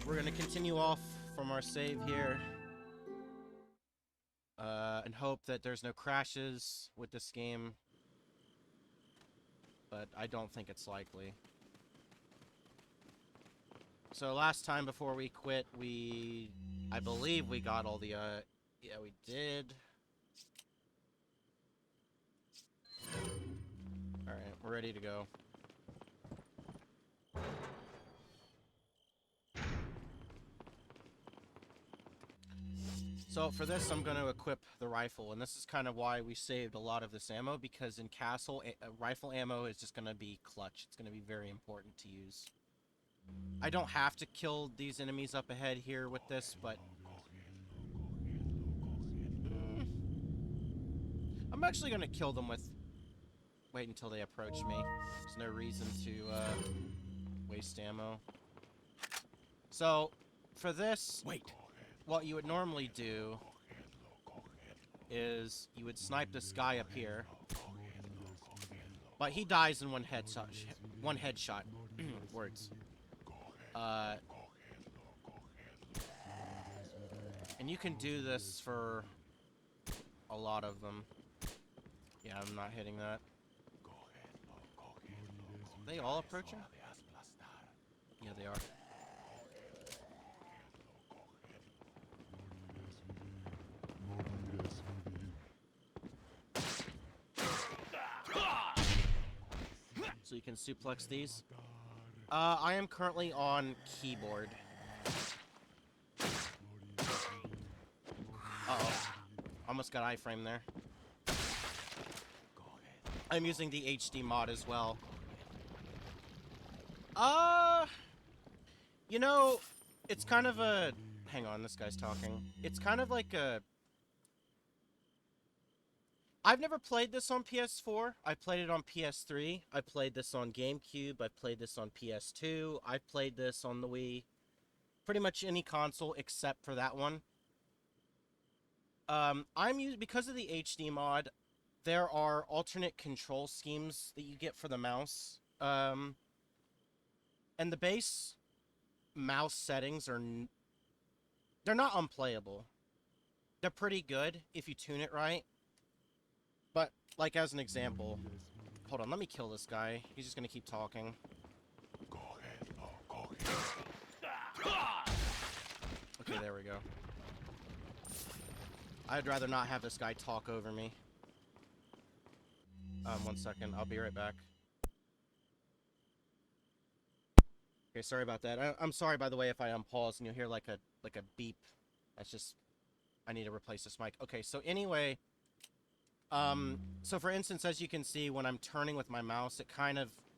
we're gonna continue off from our save here. And hope that there's no crashes with this game. But I don't think it's likely. So last time before we quit, I believe we got all the, yeah, we did. Alright, we're ready to go. So for this, I'm going to equip the rifle, and this is kind of why we saved a lot of this ammo, because in Castle, rifle ammo is just going to be clutch. It's going to be very important to use. I don't have to kill these enemies up ahead here with this, but... I'm actually going to kill them with... Wait until they approach me. There's no reason to waste ammo. So, for this... Wait. What you would normally do is you would snipe this guy up here, but he dies in one headshot. Words. And you can do this for a lot of them. Yeah, I'm not hitting that. Are they all approaching? Yeah, they are. So you can suplex these. I am currently on keyboard. Uh-oh. Almost got iframe there. I'm using the HD mod as well. You know, it's kind of a... Hang on, this guy's talking. It's kind of like a... I've never played this on PS4. I played it on PS3. I played this on GameCube. I played this on PS2. I played this on the Wii. Pretty much any console except for that one. Because of the HD mod, there are alternate control schemes that you get for the mouse. And the base mouse settings are... They're not unplayable. They're pretty good if you tune it right. But, like, as an example... Hold on, let me kill this guy. He's just gonna keep talking. Okay, there we go. I'd rather not have this guy talk over me. 1 second. I'll be right back. Okay, sorry about that. I'm sorry, by the way, if I unpause and you'll hear, like a beep. That's just... I need to replace this mic. Okay, so anyway... So for instance, as you can see, when I'm turning with my mouse,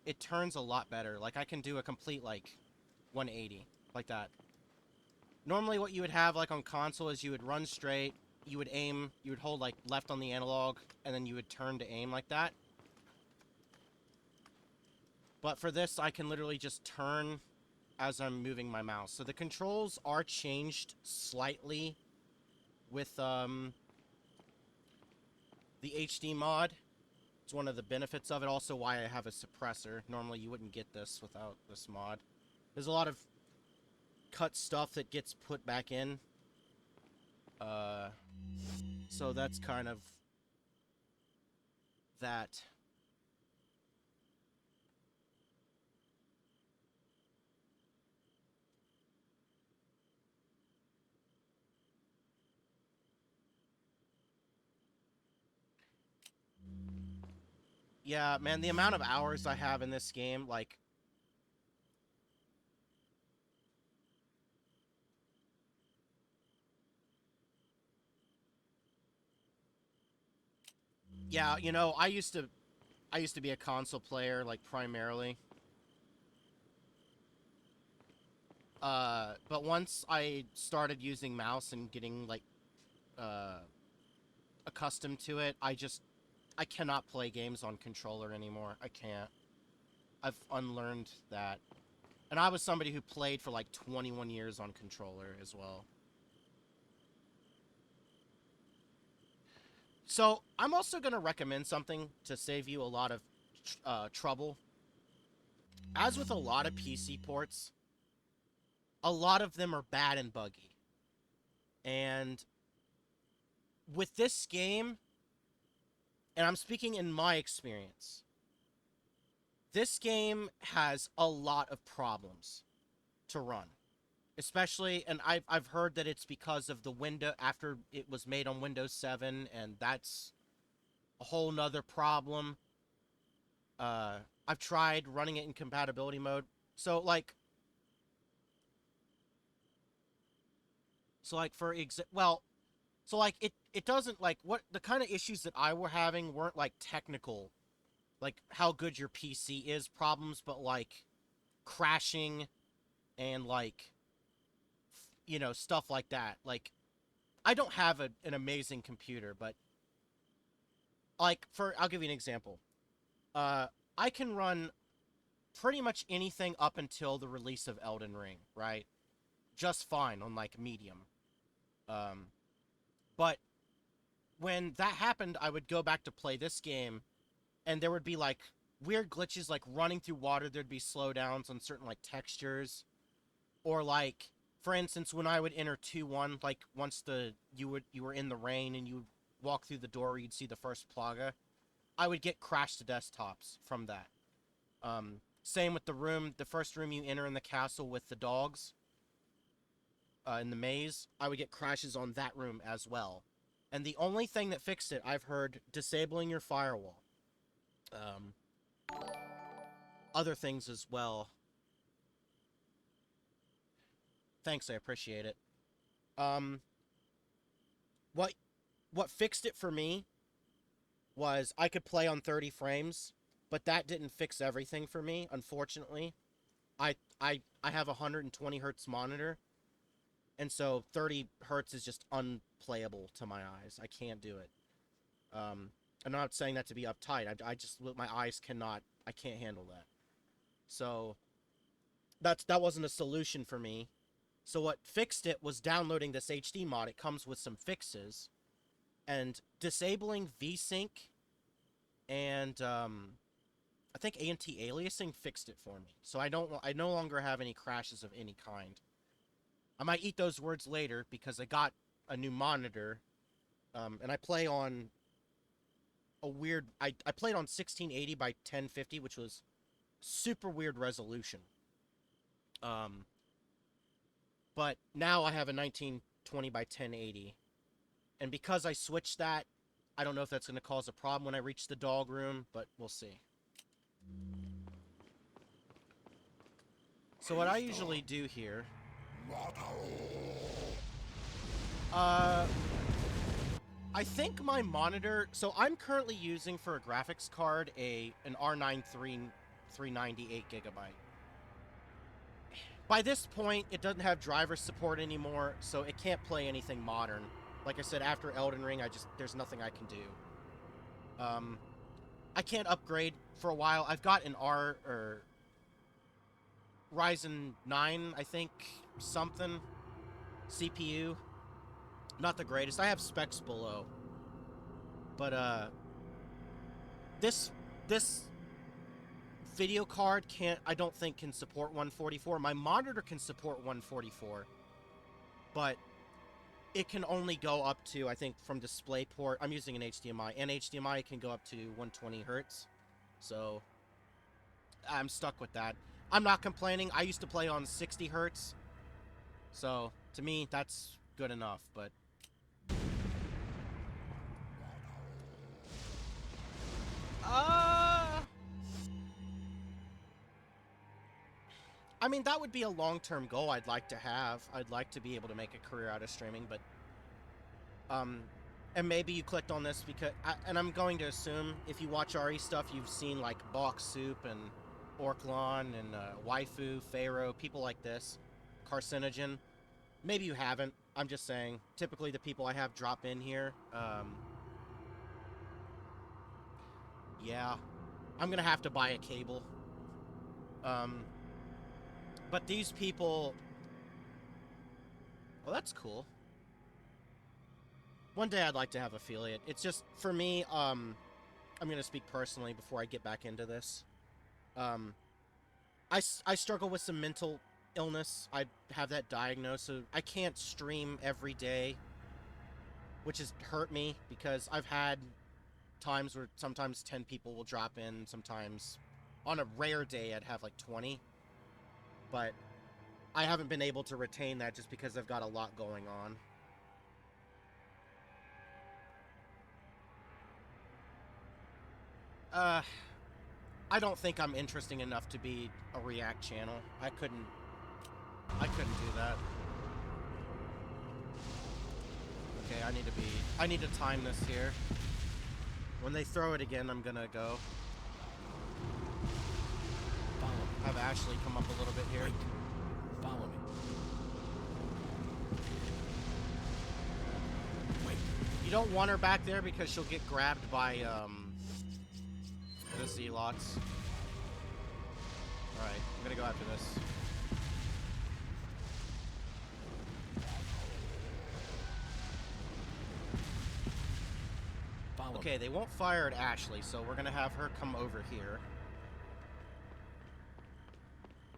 it turns a lot better. Like, I can do a complete, like, 180, like that. Normally what you would have, like, on console is you would run straight, you would aim, you would hold, like, left on the analog, and then you would turn to aim like that. But for this, I can literally just turn as I'm moving my mouse. So the controls are changed slightly with, the HD mod. It's one of the benefits of it. Also why I have a suppressor. Normally you wouldn't get this without this mod. There's a lot of cut stuff that gets put back in. So that's kind of that. Yeah, man, the amount of hours I have in this game, like... Yeah, you know, I used to be a console player, like, primarily. But once I started using mouse and getting, like, accustomed to it, I cannot play games on controller anymore. I can't. I've unlearned that. And I was somebody who played for like 21 years on controller as well. So, I'm also going to recommend something to save you a lot of trouble. As with a lot of PC ports, a lot of them are bad and buggy. And with this game, and I'm speaking in my experience, this game has a lot of problems to run. Especially, and I've heard that it's because of the window after it was made on Windows 7, and that's a whole nother problem. I've tried running it in compatibility mode. So like, so like for well, so like it doesn't like what the kind of issues that I were having weren't like technical, like how good your PC is problems, but like crashing and like stuff like that. Like I don't have an amazing computer, but like for I'll give you an example. Uh, I can run pretty much anything up until the release of Elden Ring, right? Just fine on like medium. Um, but when that happened, I would go back to play this game, and there would be like weird glitches, like running through water. There'd be slowdowns on certain like textures, or like for instance, when I would enter 2-1, like once you were in the rain and you would walk through the door, you'd see the first plaga. I would get crashed to desktops from that. Same with the first room you enter in the castle with the dogs, in the maze. I would get crashes on that room as well. And the only thing that fixed it, I've heard, disabling your firewall. Um, Other things as well. Thanks, I appreciate it. Um, what what fixed it for me was I could play on 30 frames, but that didn't fix everything for me, unfortunately. I have a 120 hertz monitor, and so 30 hertz is just unplayable to my eyes. I can't do it. I'm not saying that to be uptight. I just my eyes cannot. I can't handle that. So that wasn't a solution for me. So what fixed it was downloading this HD mod. It comes with some fixes and disabling VSync and I think anti-aliasing fixed it for me. So I no longer have any crashes of any kind. I might eat those words later because I got a new monitor, and I play on a weird. I played on 1680 by 1050, which was super weird resolution. Um, but now I have a 1920 by 1080, and because I switched that, I don't know if that's going to cause a problem when I reach the dog room, but we'll see. So what I usually do here, uh, I think my monitor. So I'm currently using for a graphics card an R9 398 gigabyte. By this point, it doesn't have driver support anymore, so it can't play anything modern. Like I said, after Elden Ring, there's nothing I can do. I can't upgrade for a while. I've got an Ryzen 9, I think, something CPU. Not the greatest. I have specs below. But this video card I don't think can support 144. My monitor can support 144, but it can only go up to, I think, from DisplayPort. I'm using an HDMI, and HDMI can go up to 120 hertz. So I'm stuck with that. I'm not complaining. I used to play on 60 hertz. So to me, that's good enough, but I mean, that would be a long-term goal I'd like to have. I'd like to be able to make a career out of streaming, but and maybe you clicked on this because and I'm going to assume if you watch RE stuff, you've seen like Bok Soup and Orklon and Waifu, Pharaoh, people like this, Carcinogen. Maybe you haven't. I'm just saying. Typically, the people I have drop in here. Yeah, I'm gonna have to buy a cable. But these people. Well, that's cool. One day I'd like to have affiliate. It's just for me. I'm gonna speak personally before I get back into this. Um, I struggle with some mental illness. I have that diagnosed, so I can't stream every day, which has hurt me because I've had times where sometimes 10 people will drop in, sometimes on a rare day I'd have like 20, but I haven't been able to retain that just because I've got a lot going on. I don't think I'm interesting enough to be a React channel. I couldn't do that. Okay, I need to time this here. When they throw it again, I'm gonna go. Have Ashley come up a little bit here. Wait. Follow me. Wait. You don't want her back there because she'll get grabbed by, the Zealots. Alright, I'm gonna go after this. Okay, they won't fire at Ashley, so we're gonna have her come over here.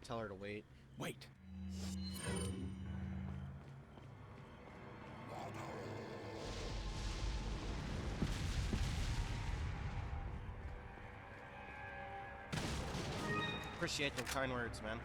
Tell her to wait. Wait. Appreciate the kind words, man.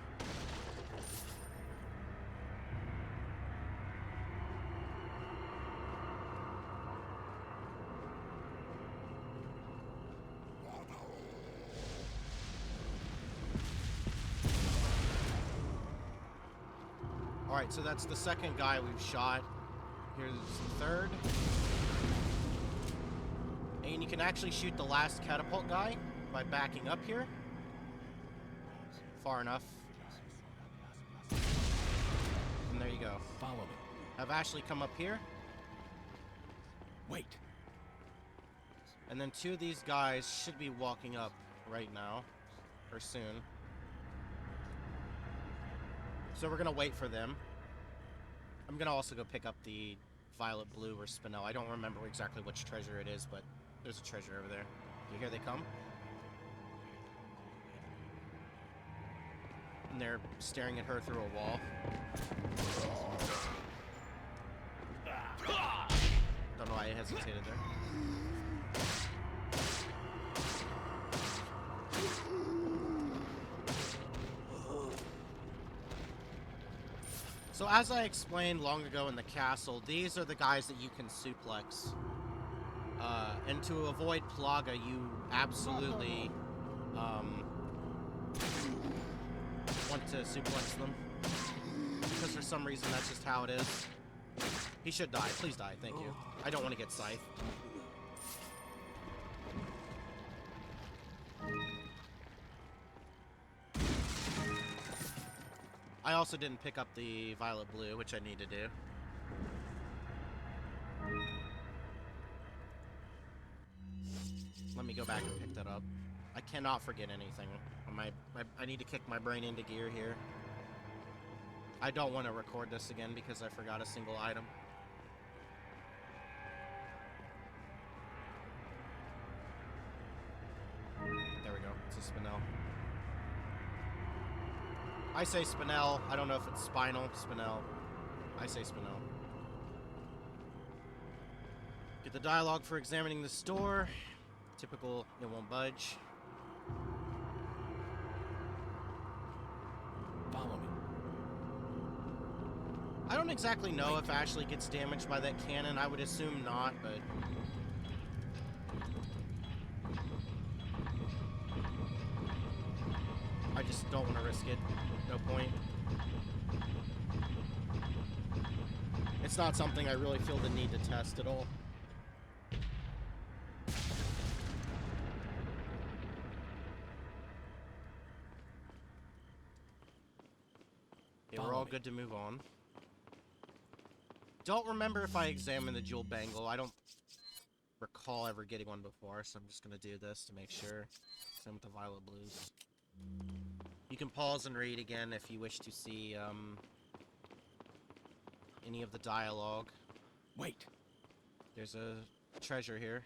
Alright, so that's the second guy we've shot. Here's the third. And you can actually shoot the last catapult guy by backing up here. Far enough. And there you go. Follow me. Have Ashley come up here. Wait. And then two of these guys should be walking up right now. Or soon. So we're gonna wait for them. I'm gonna also go pick up the violet, blue, or spinel. I don't remember exactly which treasure it is, but there's a treasure over there. Here they come. And they're staring at her through a wall. Don't know why I hesitated there. So as I explained long ago in the castle, these are the guys that you can suplex. And to avoid Plaga, you absolutely want to suplex them. Because for some reason that's just how it is. He should die. Please die. Thank you. I don't want to get scythed. I also didn't pick up the violet blue, which I need to do. Let me go back and pick that up. I cannot forget anything. I need to kick my brain into gear here. I don't want to record this again because I forgot a single item. There we go. It's a spinel. I say spinel. I don't know if it's spinal. Spinel. I say spinel. Get the dialogue for examining the store. Typical, it won't budge. Follow me. I don't exactly know if Ashley gets damaged by that cannon. I would assume not, but... I just don't want to risk it. No point. It's not something I really feel the need to test at all. Okay, we're all good to move on. Don't remember if I examined the jewel bangle. I don't recall ever getting one before, so I'm just gonna do this to make sure. Same with the violet blues. You can pause and read again if you wish to see any of the dialogue. Wait. There's a treasure here.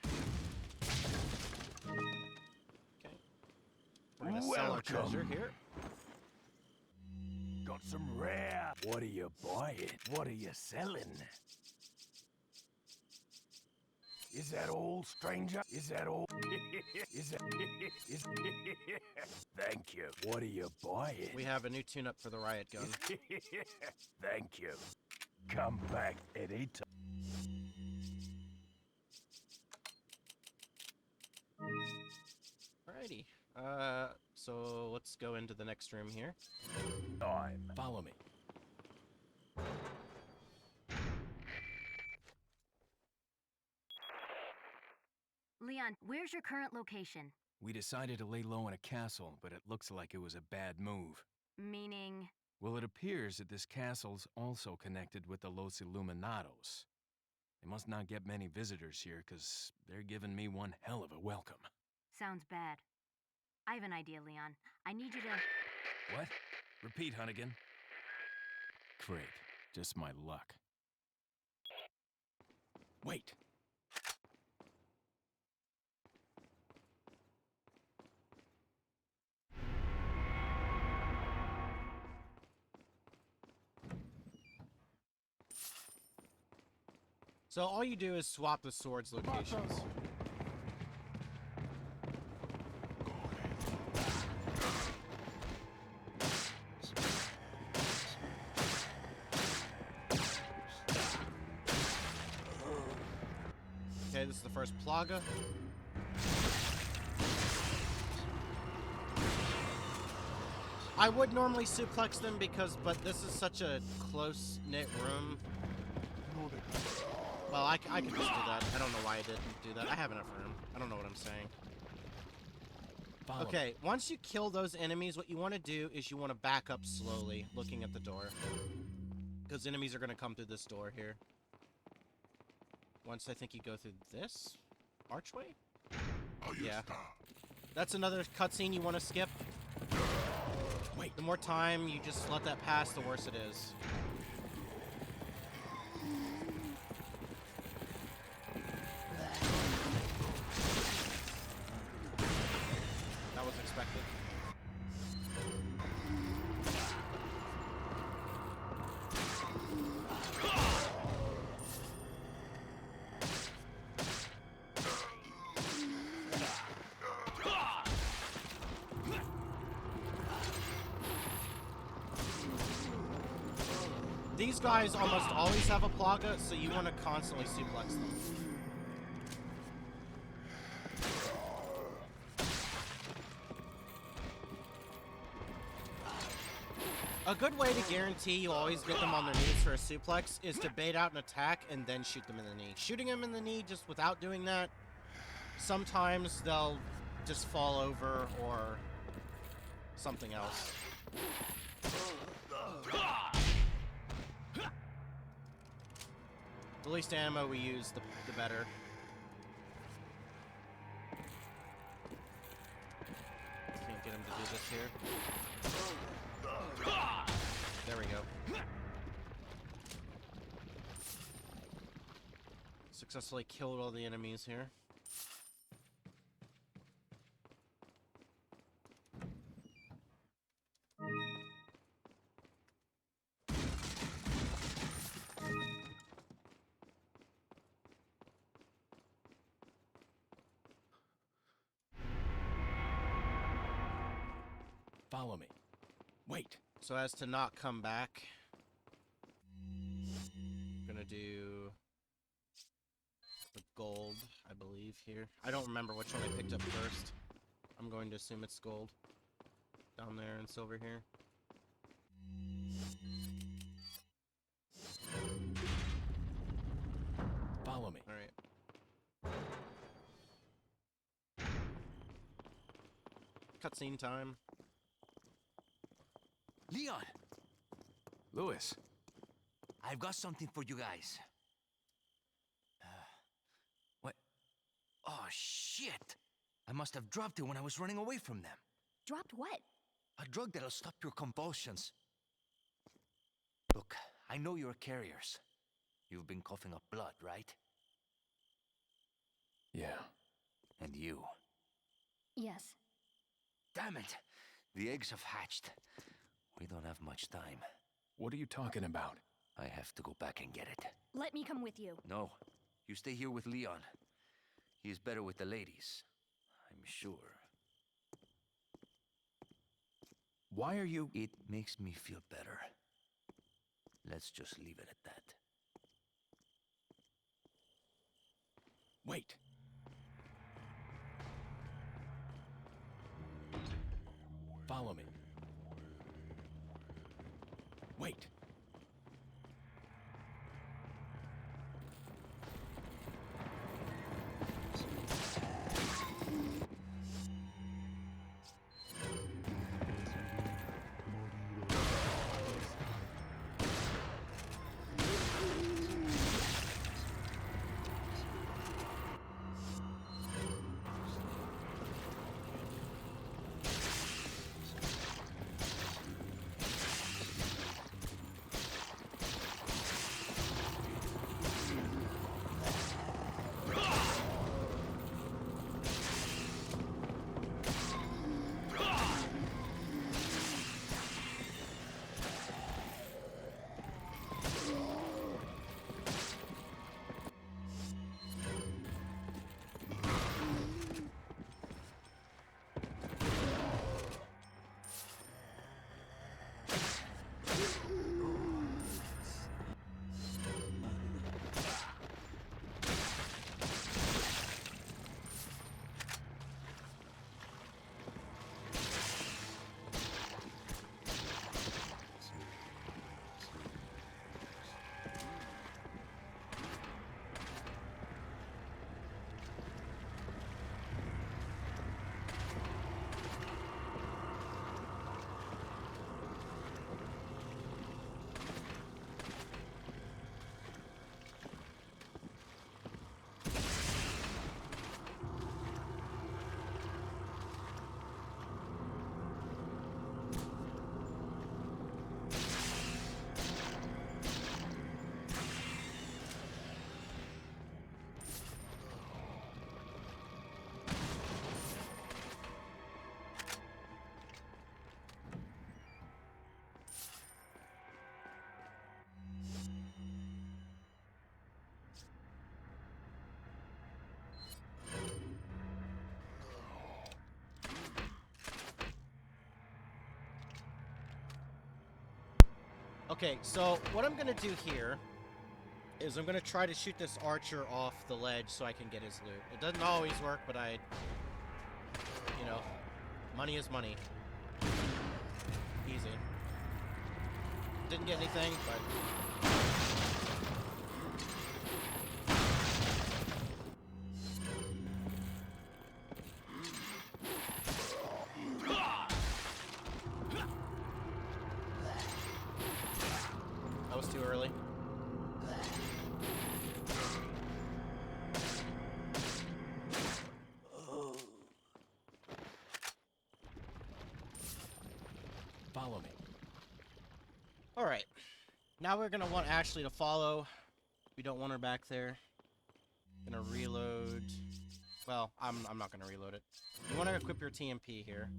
Okay. We're gonna sell our treasure here. want some rare? What are you buying? What are you selling? Is that all, stranger? Is that all? is Thank you. What are you buying? We have a new tune-up for the riot gun. Thank you. Come back anytime. Alrighty. So let's go into the next room here. Follow me. Leon, where's your current location? We decided to lay low in a castle, but it looks like it was a bad move. Meaning... Well, it appears that this castle's also connected with the Los Illuminados. They must not get many visitors here, because they're giving me one hell of a welcome. Sounds bad. I have an idea, Leon. I need you to... What? Repeat, Hunnigan. Great. Just my luck. Wait. So all you do is swap the swords locations. Okay, this is the first Plaga. I would normally suplex them but this is such a close-knit room. Well, I could just do that. I don't know why I didn't do that. I have enough room. I don't know what I'm saying. Follow me. Okay, once you kill those enemies, what you want to do is you want to back up slowly, looking at the door. Because enemies are going to come through this door here. Once I think you go through this archway? Yeah. That's another cutscene you want to skip. Wait. The more time you just let that pass, the worse it is. That was expected. These guys almost always have a Plaga, so you want to constantly suplex them. A good way to guarantee you always get them on their knees for a suplex is to bait out an attack and then shoot them in the knee. Shooting them in the knee just without doing that, sometimes they'll just fall over or something else. The least ammo we use, the better. Can't get him to do this here. There we go. Successfully killed all the enemies here. Follow me. Wait. So as to not come back, I'm gonna do the gold, I believe, here. I don't remember which one I picked up first. I'm going to assume it's gold. Down there and silver here. Follow me. Alright. Cutscene time. Leon, Louis. I've got something for you guys. What? Oh, shit! I must have dropped it when I was running away from them. Dropped what? A drug that'll stop your convulsions. Look, I know you're carriers. You've been coughing up blood, right? Yeah. And you. Yes. Damn it! The eggs have hatched. We don't have much time. What are you talking about? I have to go back and get it. Let me come with you. No, you stay here with Leon. He is better with the ladies, I'm sure. Why are you... It makes me feel better. Let's just leave it at that. Wait. Follow me. Wait. Okay, so what I'm gonna do here is I'm gonna try to shoot this archer off the ledge so I can get his loot. It doesn't always work, but you know, money is money. Easy. Didn't get anything, but... That was too early. Follow me. Alright. Now we're gonna want Ashley to follow. We don't want her back there. Gonna reload. Well, I'm not gonna reload it. You wanna equip your TMP here.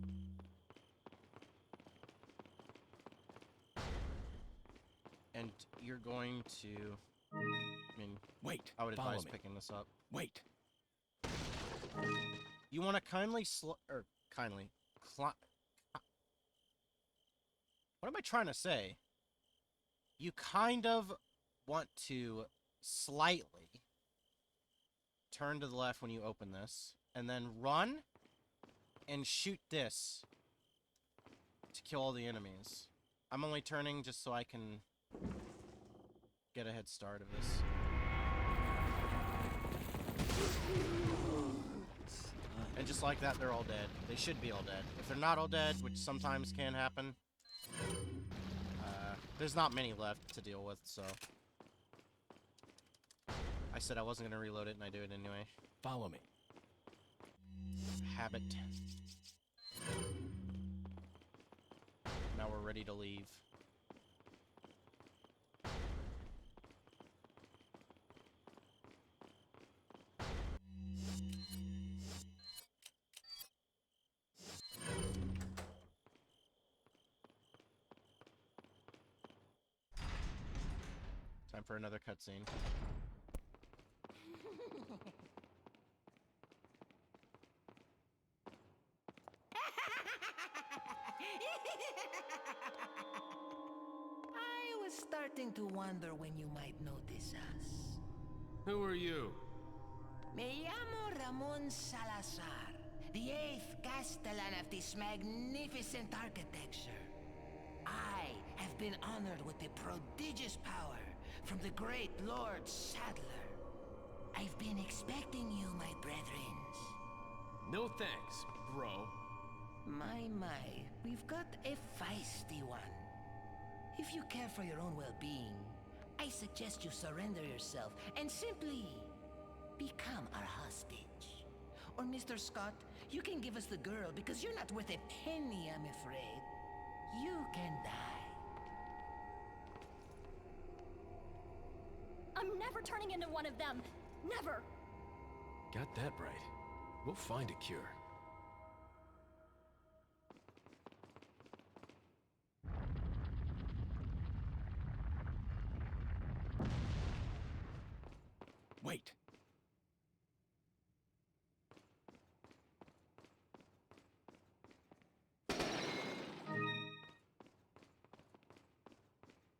And you're going to... I mean, Wait. I would Follow advise me. picking this up. Wait. You want to kindly what am I trying to say? You kind of want to slightly turn to the left when you open this, and then run and shoot this to kill all the enemies. I'm only turning just so I can get a head start of this. And just like that, they're all dead. They should be all dead. If they're not all dead, which sometimes can happen, there's not many left to deal with, so... I said I wasn't going to reload it, and I do it anyway. Follow me. Habit. Now we're ready to leave. Time for another cutscene. I was starting to wonder when you might notice us. Who are you? Me llamo Ramon Salazar, the 8th Castellan of this magnificent architecture. I have been honored with the prodigious power from the great Lord Sadler. I've been expecting you, my brethrens. No thanks, bro. My, we've got a feisty one. If you care for your own well-being, I suggest you surrender yourself and simply become our hostage. Or Mr. Scott, you can give us the girl because you're not worth a penny, I'm afraid. You can die. I'm never turning into one of them. Never. Got that right. We'll find a cure. Wait.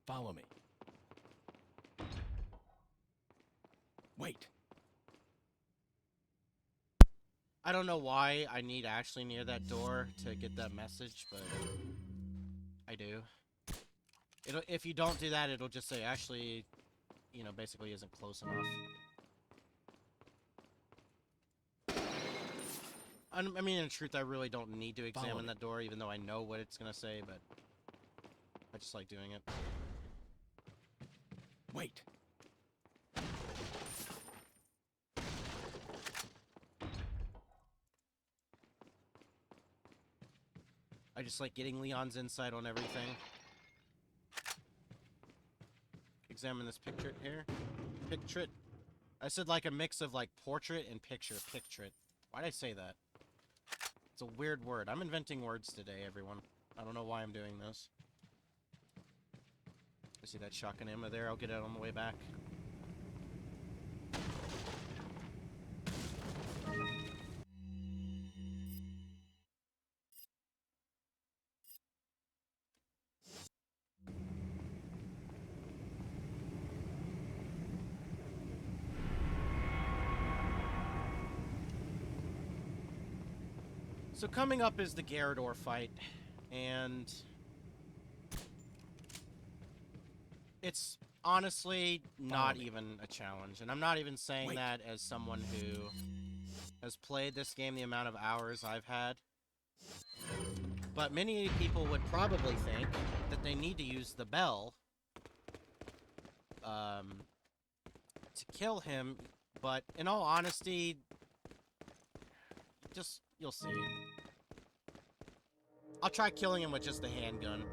Follow me. Wait. I don't know why I need Ashley near that door to get that message, but I do. If you don't do that, it'll just say Ashley, you know, basically isn't close enough. I mean, in truth, I really don't need to examine that door, even though I know what it's gonna say, but I just like doing it. Wait. I just like getting Leon's insight on everything. Examine this picture here. Pictrit. I said like a mix of like portrait and picture. Pictrit. Why'd I say that? It's a weird word. I'm inventing words today, everyone. I don't know why I'm doing this. I see that shotgun ammo there. I'll get it on the way back. So coming up is the Garrador fight, and it's honestly not even a challenge. And I'm not even saying that as someone who has played this game the amount of hours I've had. But many people would probably think that they need to use the bell to kill him, but in all honesty, you'll see. I'll try killing him with just the handgun.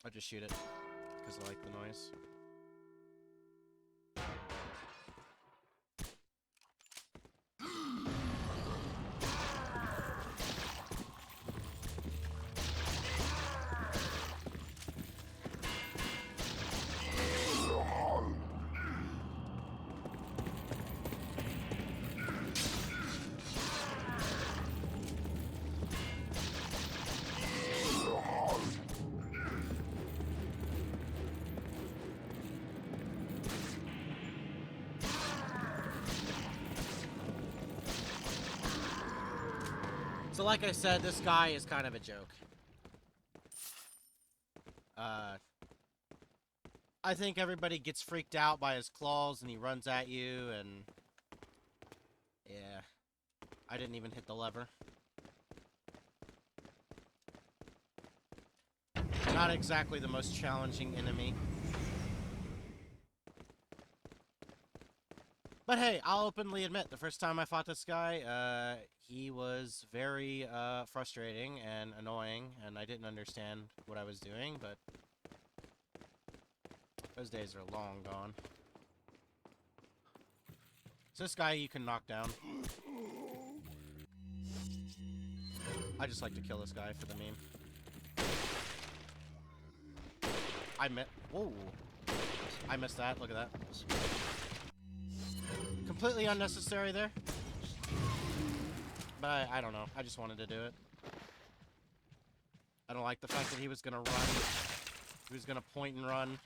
I'll just shoot it, because I like the noise. So like I said, this guy is kind of a joke. I think everybody gets freaked out by his claws and he runs at you and... yeah. I didn't even hit the lever. Not exactly the most challenging enemy. But hey, I'll openly admit, the first time I fought this guy, he was very frustrating and annoying, and I didn't understand what I was doing, but those days are long gone. So this guy you can knock down. I just like to kill this guy for the meme. Whoa. I missed that. Look at that. Completely unnecessary there. But I don't know. I just wanted to do it. I don't like the fact that he was gonna run. He was gonna point and run.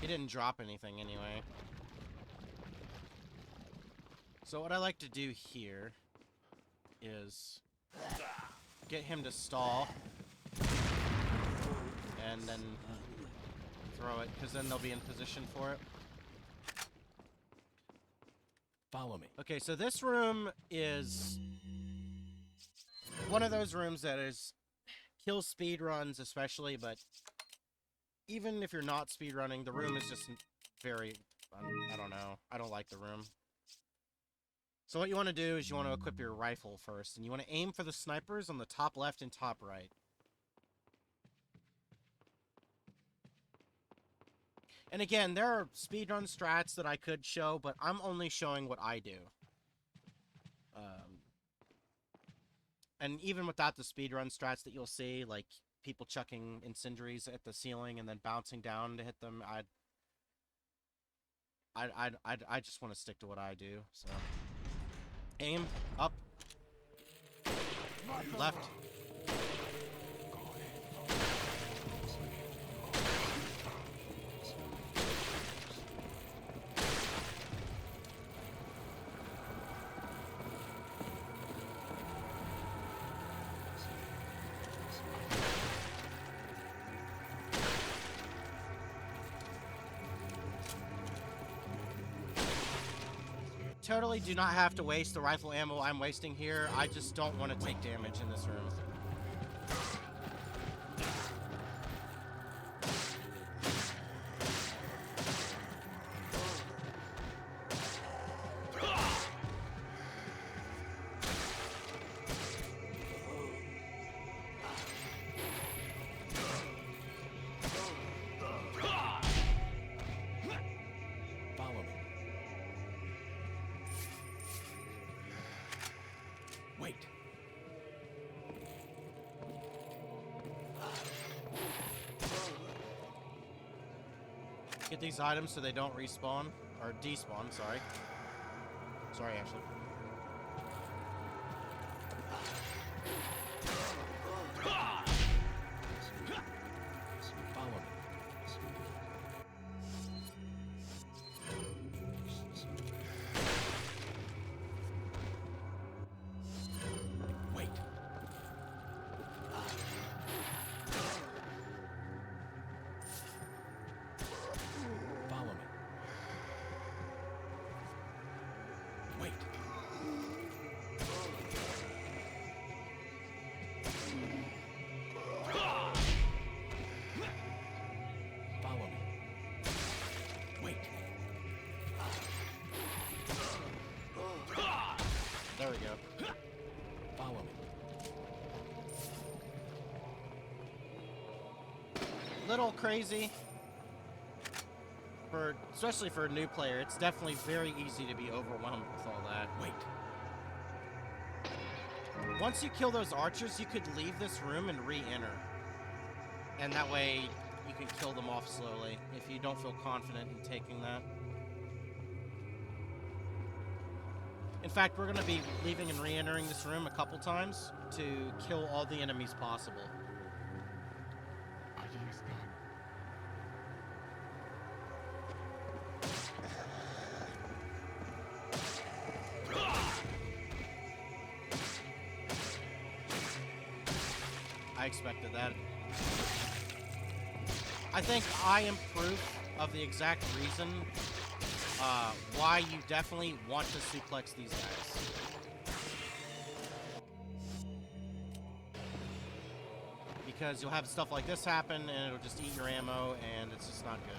He didn't drop anything anyway. So what I like to do here is get him to stall and then throw it, because then they'll be in position for it. Follow me. Okay, so this room is one of those rooms that is kill speed runs especially, but even if you're not speed running, the room is just very, I don't know. I don't like the room. So what you want to do is you want to equip your rifle first, and you want to aim for the snipers on the top left and top right. And again, there are speedrun strats that I could show, but I'm only showing what I do. And even without the speedrun strats that you'll see, like people chucking incendiaries at the ceiling and then bouncing down to hit them, I just want to stick to what I do. So, aim up, left. Totally do not have to waste the rifle ammo I'm wasting here. I just don't want to take damage in this room. Follow me. Wait. Get these items so they don't respawn, or despawn, sorry. Sorry, Ashley. Follow me. Wait. Follow me. Wait. Follow me. Wait. There we go. Follow me. Little crazy. Especially for a new player, it's definitely very easy to be overwhelmed with all that. Wait. Once you kill those archers, you could leave this room and re-enter. And that way, you can kill them off slowly, if you don't feel confident in taking that. In fact, we're going to be leaving and re-entering this room a couple times to kill all the enemies possible. I expected that. I think I am proof of the exact reason why you definitely want to suplex these guys. Because you'll have stuff like this happen and it'll just eat your ammo and it's just not good.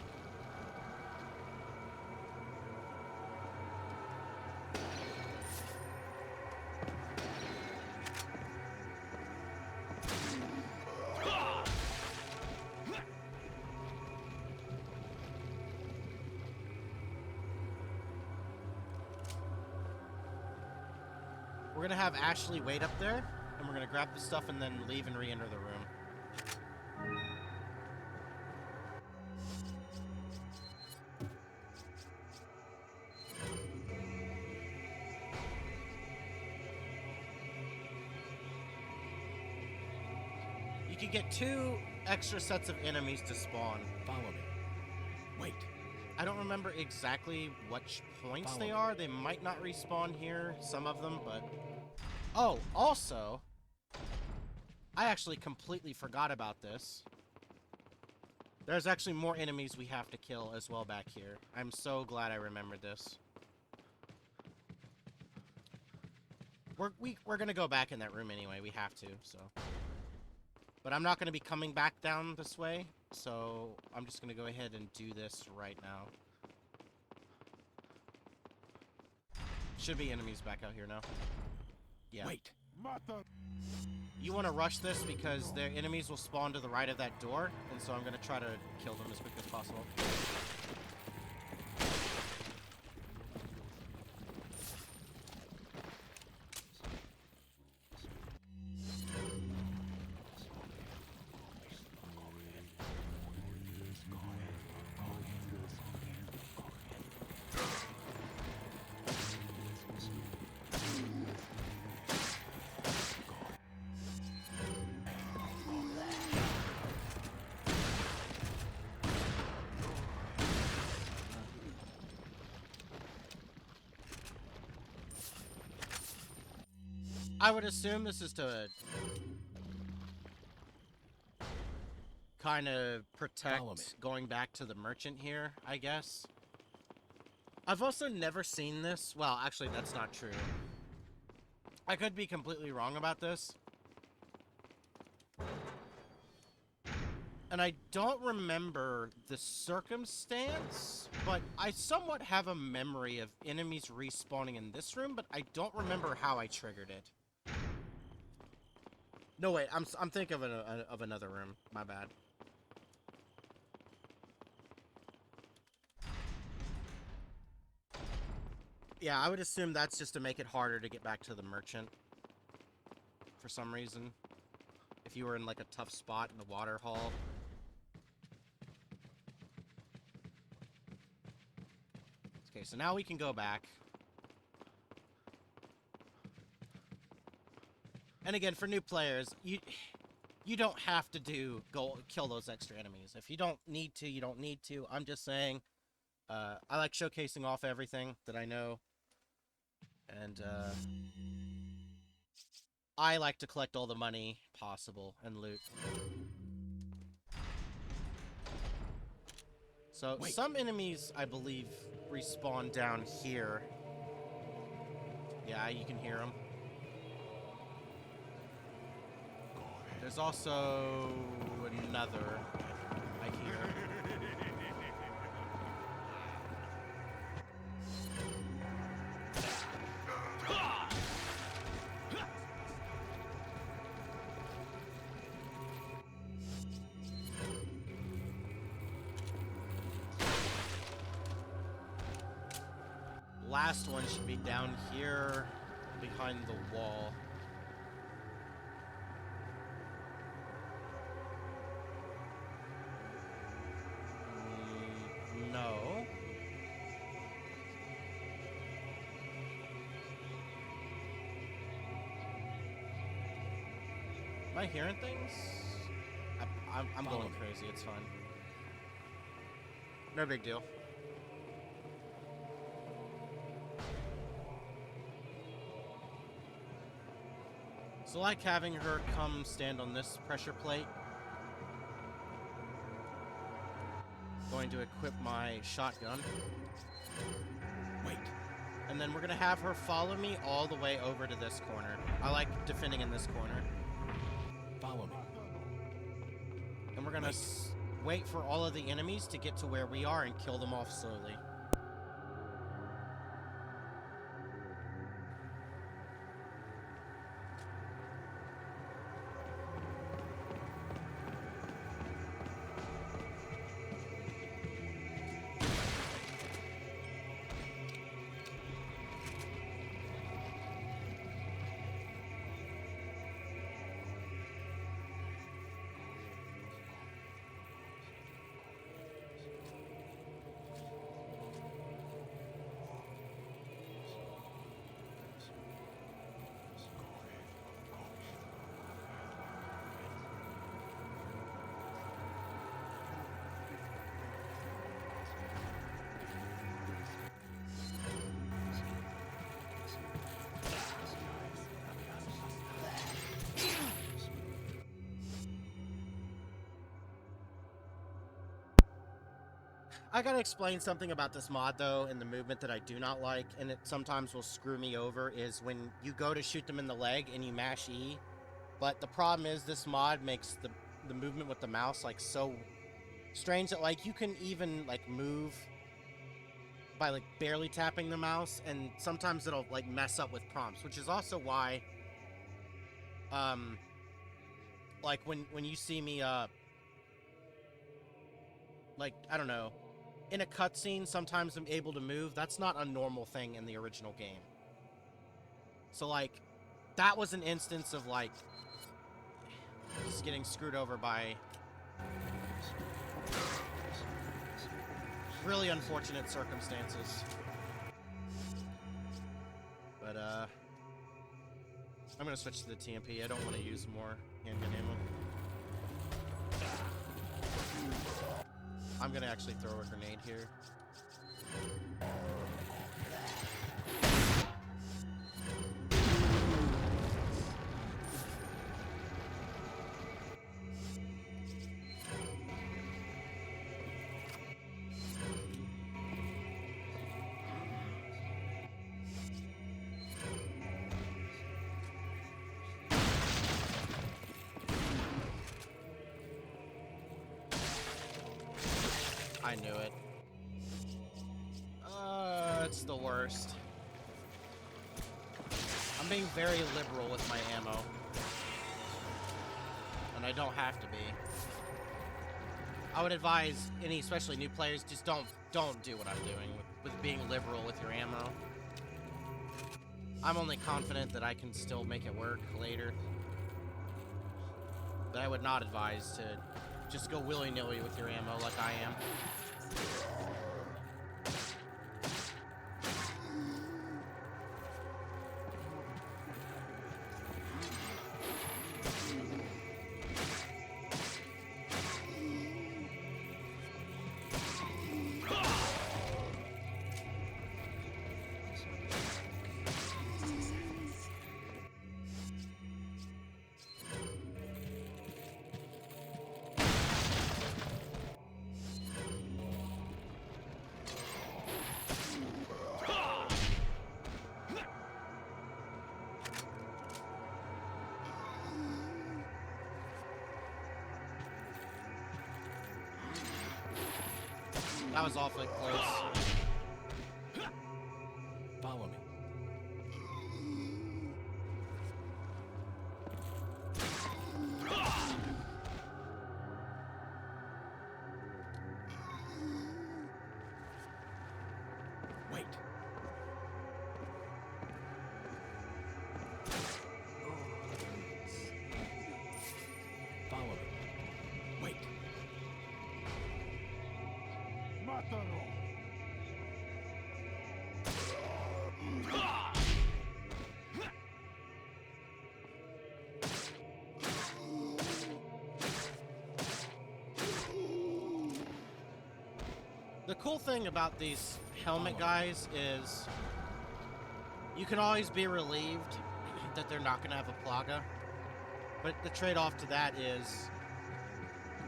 We're gonna have Ashley wait up there, and we're gonna grab the stuff and then leave and re-enter the room. You can get 2 extra sets of enemies to spawn. Follow me. Wait. I don't remember exactly which points Follow they me. are. They might not respawn here, some of them, but... Oh, also... I actually completely forgot about this. There's actually more enemies we have to kill as well back here. I'm so glad I remembered this. We're gonna go back in that room anyway. We have to, so... But I'm not gonna be coming back down this way, so I'm just gonna go ahead and do this right now. Should be enemies back out here now. Yeah. Wait. You want to rush this because their enemies will spawn to the right of that door, and so I'm going to try to kill them as quick as possible. I would assume this is to kind of Follow me. protect going back to the merchant here, I guess. I've also never seen this. Well, actually, that's not true. I could be completely wrong about this. And I don't remember the circumstance, but I somewhat have a memory of enemies respawning in this room, but I don't remember how I triggered it. No, wait, I'm thinking of another room. My bad. Yeah, I would assume that's just to make it harder to get back to the merchant. For some reason. If you were in like a tough spot in the water hall. Okay, so now we can go back. And again, for new players, you don't have to go kill those extra enemies. If you don't need to, you don't need to. I'm just saying, I like showcasing off everything that I know. And, I like to collect all the money possible and loot. So, Wait. some enemies, I believe, respawn down here. Yeah, you can hear them. There's also another I hear. Last one should be down here behind the wall. No. Am I hearing things? I'm Follow going me. crazy. It's fine. No big deal. So like having her come stand on this pressure plate. Going to equip my shotgun. Wait. And then we're going to have her follow me all the way over to this corner. I like defending in this corner. Follow me. And we're going to wait for all of the enemies to get to where we are and kill them off slowly. I gotta explain something about this mod, though, and the movement that I do not like, and it sometimes will screw me over, is when you go to shoot them in the leg and you mash E. But the problem is this mod makes the movement with the mouse, like, so strange that, like, you can even, like, move by, like, barely tapping the mouse, and sometimes it'll, like, mess up with prompts, which is also why, like, when you see me, like, I don't know, in a cutscene, sometimes I'm able to move. That's not a normal thing in the original game. So, like, that was an instance of, like, just getting screwed over by really unfortunate circumstances. But, I'm gonna switch to the TMP. I don't want to use more handgun ammo. I'm gonna actually throw a grenade here. I knew it. It's the worst. I'm being very liberal with my ammo. And I don't have to be. I would advise any, especially new players, just don't do what I'm doing with being liberal with your ammo. I'm only confident that I can still make it work later. But I would not advise to just go willy-nilly with your ammo like I am. That was awfully close. Follow me. Wait. Follow me. Wait. Mátalo. The cool thing about these helmet guys is you can always be relieved that they're not going to have a plaga. But the trade-off to that is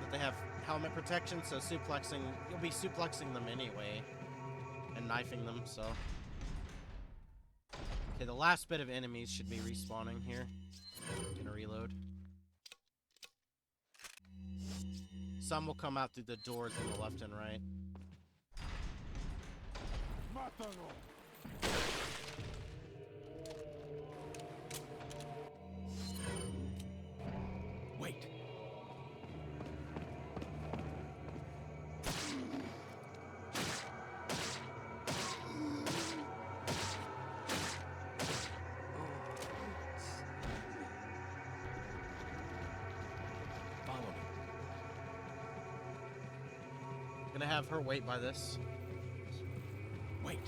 that they have helmet protection, so you'll be suplexing them anyway and knifing them, so. Okay, the last bit of enemies should be respawning here. Gonna reload. Some will come out through the doors on the left and right. Mátalo. Wait. Follow me. Gonna have her wait by this. Wait.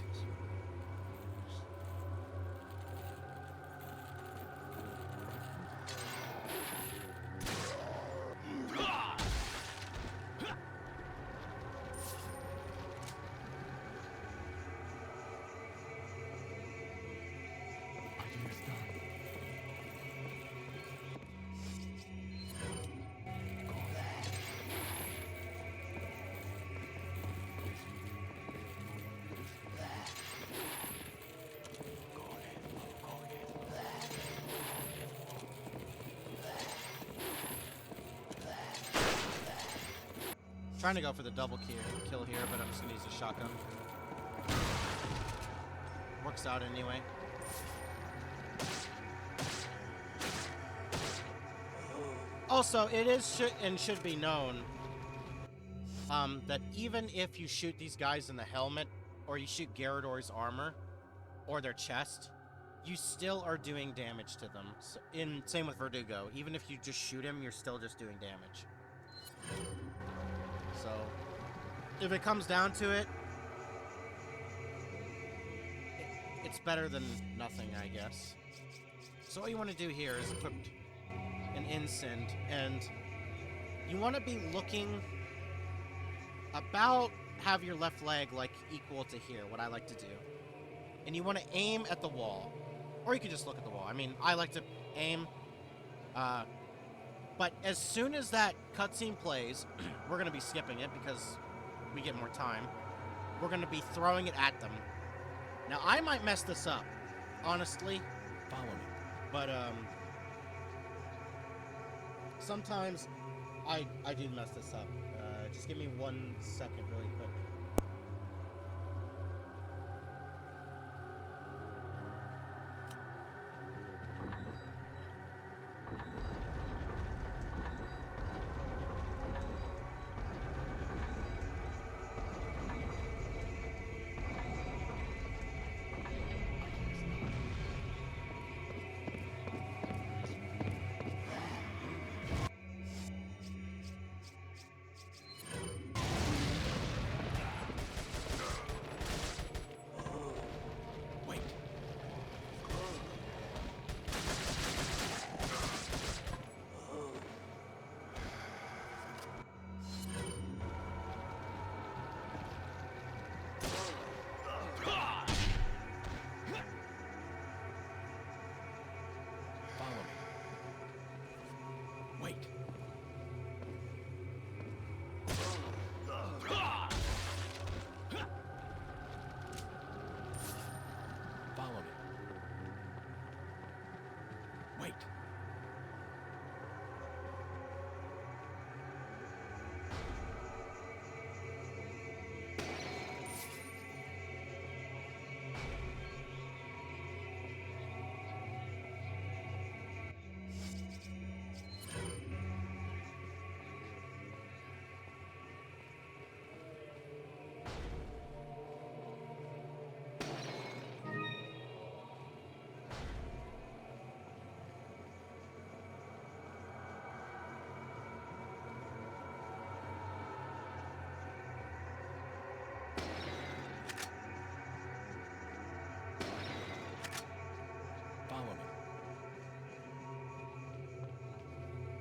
Trying to go for the double kill here, but I'm just gonna use a shotgun. Works out anyway. Also, it is should be known that even if you shoot these guys in the helmet, or you shoot Garrador's armor, or their chest, you still are doing damage to them. So, same with Verdugo. Even if you just shoot him, you're still just doing damage. So, if it comes down to it, it's better than nothing, I guess. So what you want to do here is equip an Ensign, and you want to be looking about, have your left leg like equal to here, what I like to do. And you want to aim at the wall. Or you could just look at the wall. I mean, I like to aim. But as soon as that cutscene plays, we're going to be skipping it because we get more time. We're going to be throwing it at them. Now, I might mess this up, honestly. Follow me. But, sometimes I do mess this up. Just give me 1 second really quick. Wait. Follow me. Wait. Follow me. Wait. Follow me.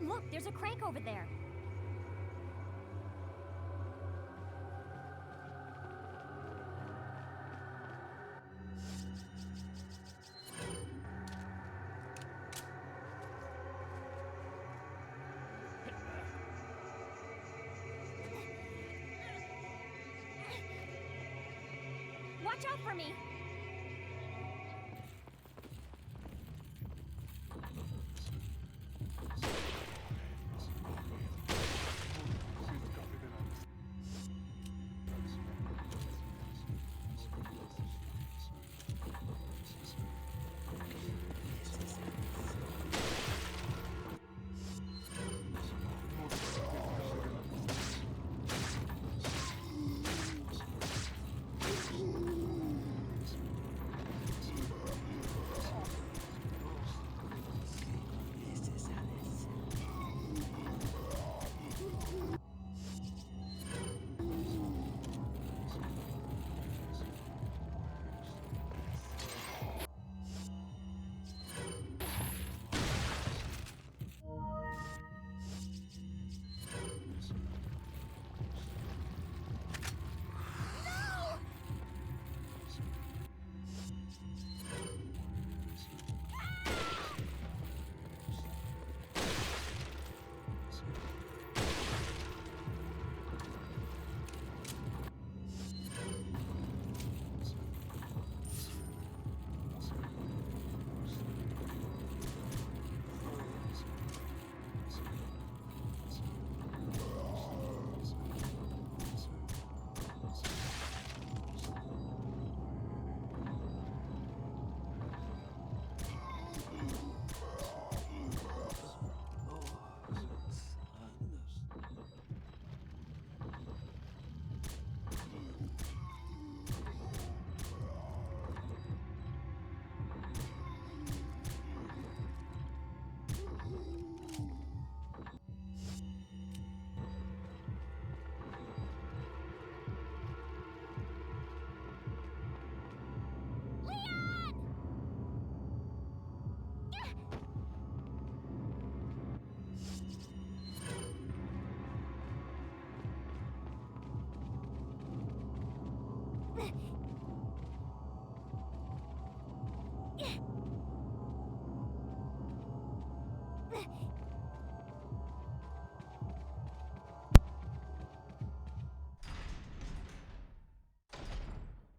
Look, there's a crank over there. Watch out for me.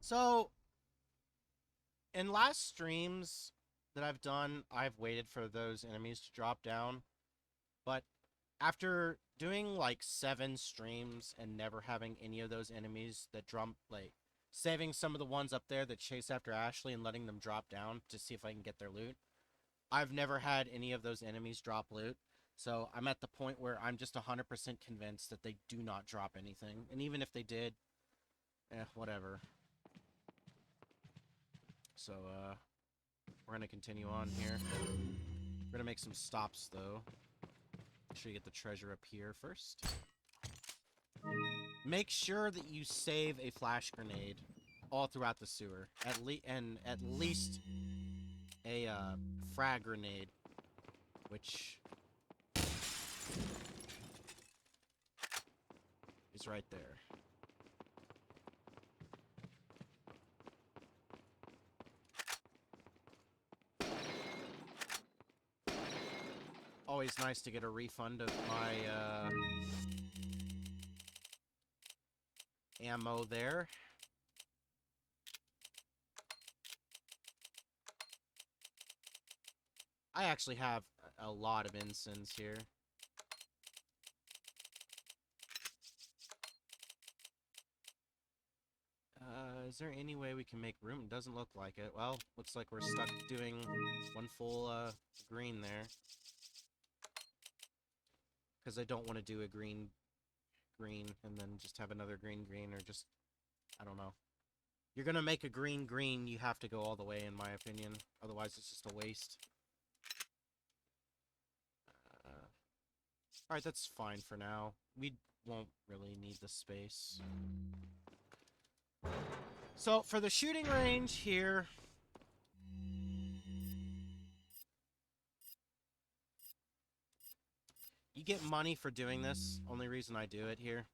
So, in last streams that I've done, I've waited for those enemies to drop down. But after doing like 7 streams and never having any of those enemies that drop, like, saving some of the ones up there that chase after Ashley and letting them drop down to see if I can get their loot, I've never had any of those enemies drop loot. So I'm at the point where I'm just 100% convinced that they do not drop anything. And even if they did, whatever. So, we're gonna continue on here. We're gonna make some stops, though. Make sure you get the treasure up here first. Make sure that you save a flash grenade all throughout the sewer. At least a, frag grenade. Which is right there. Always nice to get a refund of my, ammo there. I actually have a lot of incense here. Is there any way we can make room? It doesn't look like it. Well, looks like we're stuck doing one full, green there. Because I don't want to do a green and then just have another green or just, I don't know. You're gonna make a green, you have to go all the way, in my opinion. Otherwise, it's just a waste. Alright, that's fine for now. We won't really need the space. So, for the shooting range here... You get money for doing this. Only reason I do it here.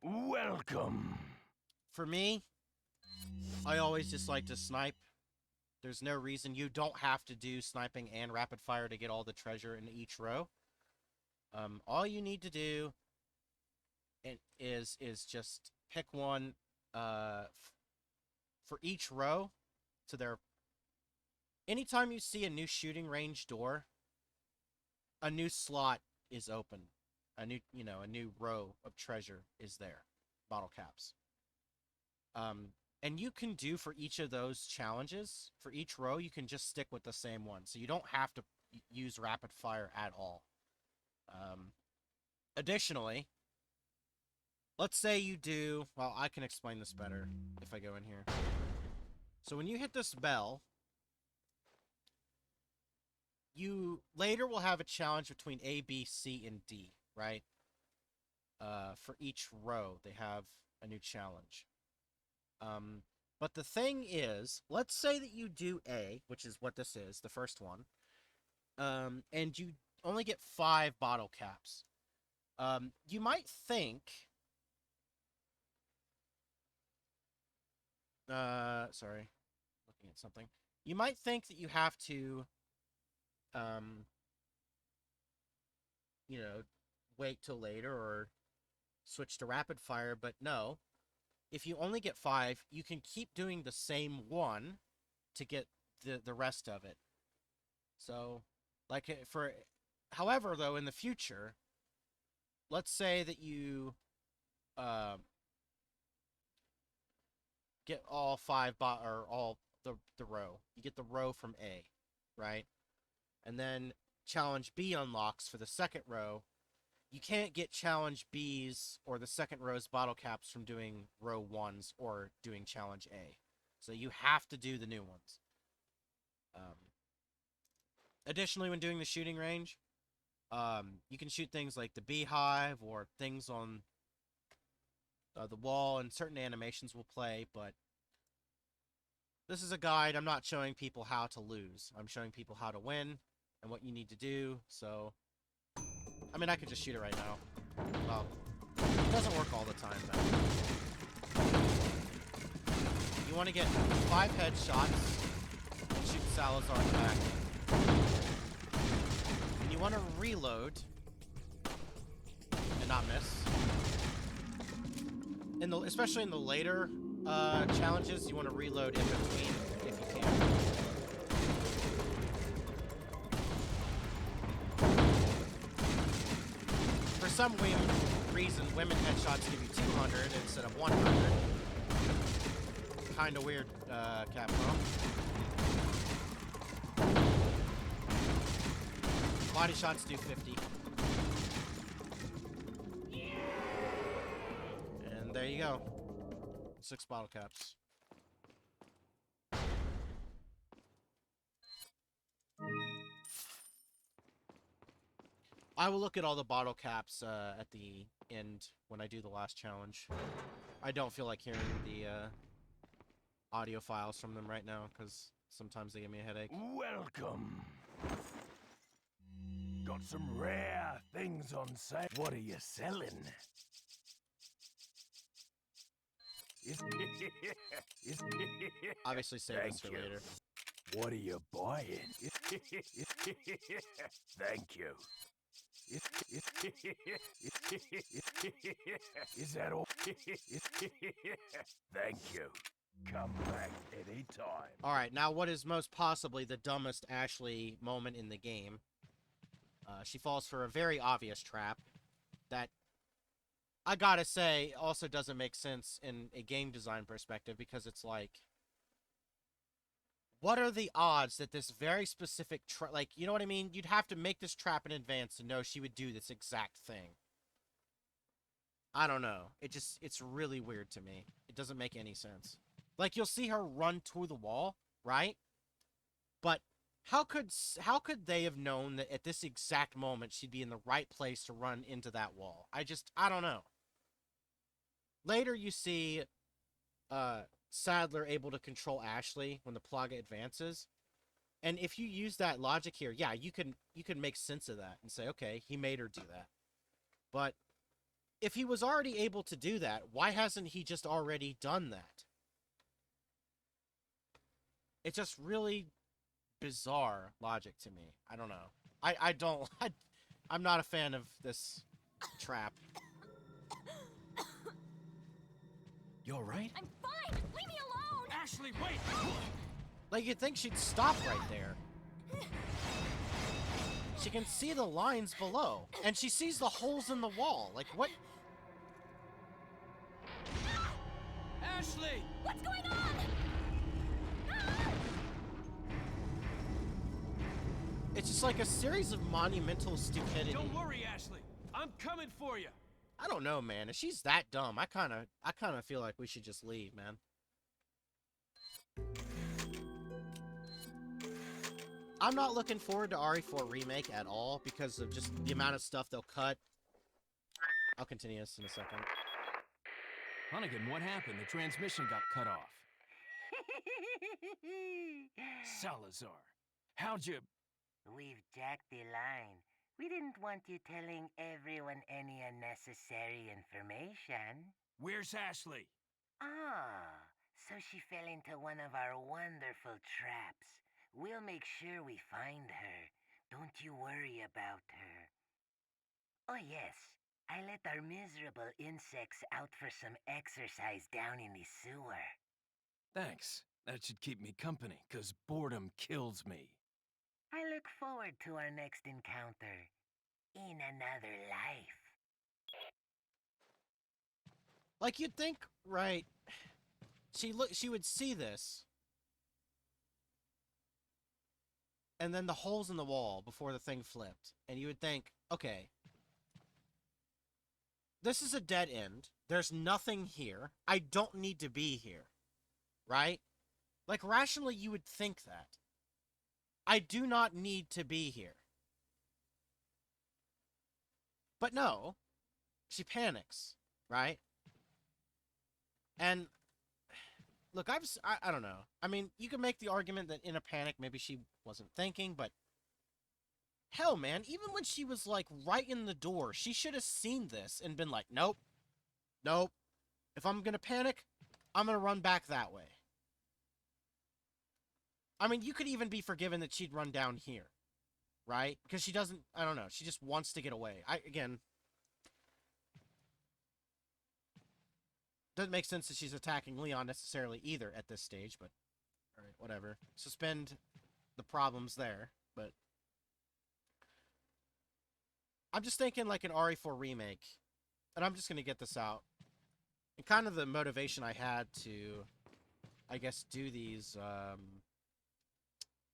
Welcome. For me, I always just like to snipe. There's no reason. You don't have to do sniping and rapid fire to get all the treasure in each row. All you need to do is just pick one for each row. So there. Anytime you see a new shooting range door, a new slot is open. A new row of treasure is there. Bottle caps. And you can do for each of those challenges, for each row, you can just stick with the same one. So you don't have to use rapid fire at all. Additionally, let's say you do... Well, I can explain this better if I go in here. So when you hit this bell, you later will have a challenge between A, B, C, and D, right? For each row, they have a new challenge. But the thing is, let's say that you do A, which is what this is, the first one, and you only get 5 bottle caps. You might think... sorry. Looking at something. You might think that you have to... wait till later or switch to rapid fire, but no. If you only get 5, you can keep doing the same one to get the rest of it. So, however, though, in the future, let's say that you get all 5 or all the row. You get the row from A, right? And then challenge B unlocks for the second row. You can't get challenge B's or the second row's bottle caps from doing row 1's or doing challenge A. So you have to do the new ones. Additionally, when doing the shooting range, you can shoot things like the beehive or things on the wall, and certain animations will play, but this is a guide. I'm not showing people how to lose. I'm showing people how to win and what you need to do, so... I mean, I could just shoot it right now. Well, it doesn't work all the time, though. You want to get 5 headshots and shoot Salazar back. And you want to reload and not miss. Especially in the later challenges, you want to reload in between if you can. For some reason, women headshots give you 200 instead of 100. Kinda weird, Capcom. Body shots do 50. And there you go. 6 bottle caps. I will look at all the bottle caps at the end when I do the last challenge. I don't feel like hearing the audio files from them right now because sometimes they give me a headache. Welcome. Got some rare things on sale. What are you selling? Obviously save this for Thank you. later. What are you buying? Thank you. Is that all? Thank you. Come back anytime. Alright, now what is most possibly the dumbest Ashley moment in the game? She falls for a very obvious trap that, I gotta say, also doesn't make sense in a game design perspective because it's like, what are the odds that this very specific like, you know what I mean? You'd have to make this trap in advance to know she would do this exact thing. I don't know. It's really weird to me. It doesn't make any sense. Like, you'll see her run to the wall, right? But how could they have known that at this exact moment she'd be in the right place to run into that wall? I don't know. Later you see Sadler able to control Ashley when the Plaga advances. And if you use that logic here, yeah, you can make sense of that and say, okay, he made her do that. But if he was already able to do that, why hasn't he just already done that? It's just really bizarre logic to me. I don't know. I'm not a fan of this trap. You alright? I'm fine! Leave me alone! Ashley, wait! Like, you'd think she'd stop right there. She can see the lines below, and she sees the holes in the wall. Like, what? Ashley! What's going on? It's just like a series of monumental stupidity. Don't worry, Ashley. I'm coming for you. I don't know, man. If she's that dumb, I kind of feel like we should just leave, man. I'm not looking forward to RE4 Remake at all because of just the amount of stuff they'll cut. I'll continue this in a second. Hunnigan, what happened? The transmission got cut off. Salazar, how'd you... We've jacked the line. We didn't want you telling everyone any unnecessary information. Where's Ashley? Ah, so she fell into one of our wonderful traps. We'll make sure we find her. Don't you worry about her. Oh yes, I let our miserable insects out for some exercise down in the sewer. Thanks. That should keep me company, 'cause boredom kills me. I look forward to our next encounter in another life. Like, you'd think, right? She would see this, and then the holes in the wall before the thing flipped, and you would think, okay, this is a dead end. There's nothing here. I don't need to be here, right? Like, rationally, you would think that. I do not need to be here. But no, she panics, right? And look, I don't know. I mean, you can make the argument that in a panic, maybe she wasn't thinking, but hell, man, even when she was like right in the door, she should have seen this and been like, nope, nope. If I'm gonna panic, I'm gonna run back that way. I mean, you could even be forgiven that she'd run down here, right? Because she doesn't, I don't know, she just wants to get away. Again, doesn't make sense that she's attacking Leon necessarily either at this stage, but, alright, whatever. Suspend the problems there, but I'm just thinking like an RE4 remake, and I'm just going to get this out. And kind of the motivation I had to, I guess, do these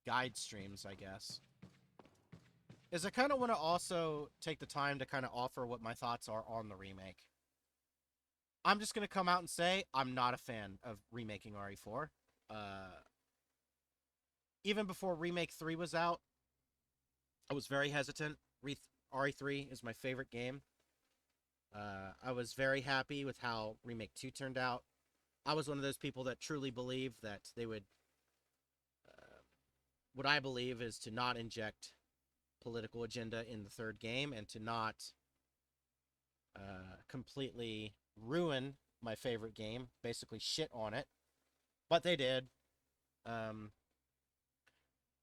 guide streams, I guess, is I kind of want to also take the time to kind of offer what my thoughts are on the remake. I'm just going to come out and say I'm not a fan of remaking RE4. Even before Remake 3 was out, I was very hesitant. RE3 is my favorite game. I was very happy with how Remake 2 turned out. I was one of those people that truly believed that they would... what I believe is to not inject political agenda in the third game and to not completely ruin my favorite game, basically shit on it. But they did.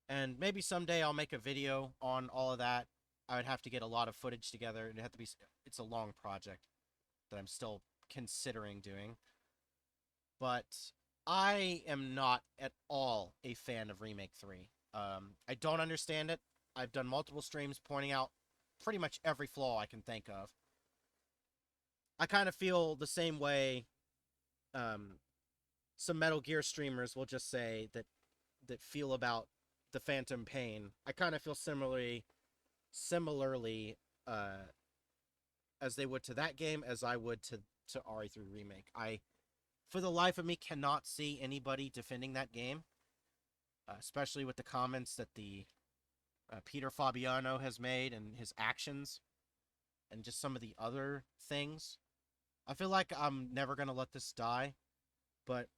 And maybe someday I'll make a video on all of that. I would have to get a lot of footage together. It'd have to be... It's a long project that I'm still considering doing. But I am not at all a fan of Remake 3. I don't understand it. I've done multiple streams pointing out pretty much every flaw I can think of. I kind of feel the same way some Metal Gear streamers will just say that feel about the Phantom Pain. I kind of feel similarly as they would to that game as I would to RE3 Remake. I, for the life of me, cannot see anybody defending that game, especially with the comments that the Peter Fabiano has made and his actions and just some of the other things. I feel like I'm never going to let this die, but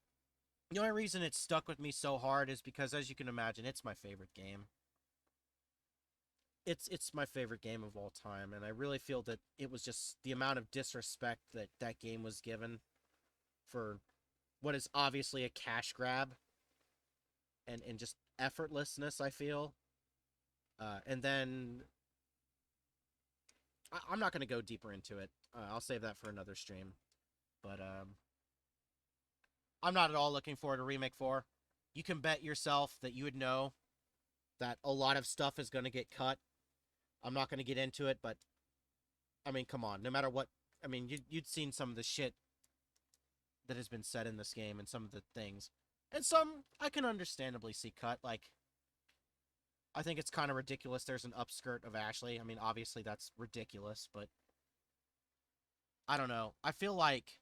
the only reason it stuck with me so hard is because, as you can imagine, it's my favorite game. It's my favorite game of all time, and I really feel that it was just the amount of disrespect that that game was given for what is obviously a cash grab and just effortlessness, I feel. And then I'm not going to go deeper into it. I'll save that for another stream. But I'm not at all looking forward to Remake 4. You can bet yourself that you would know that a lot of stuff is going to get cut. I'm not going to get into it, but I mean, come on. No matter what, I mean, you'd seen some of the shit that has been said in this game and some of the things. And some I can understandably see cut. Like, I think it's kind of ridiculous there's an upskirt of Ashley. I mean, obviously that's ridiculous, but I don't know. I feel like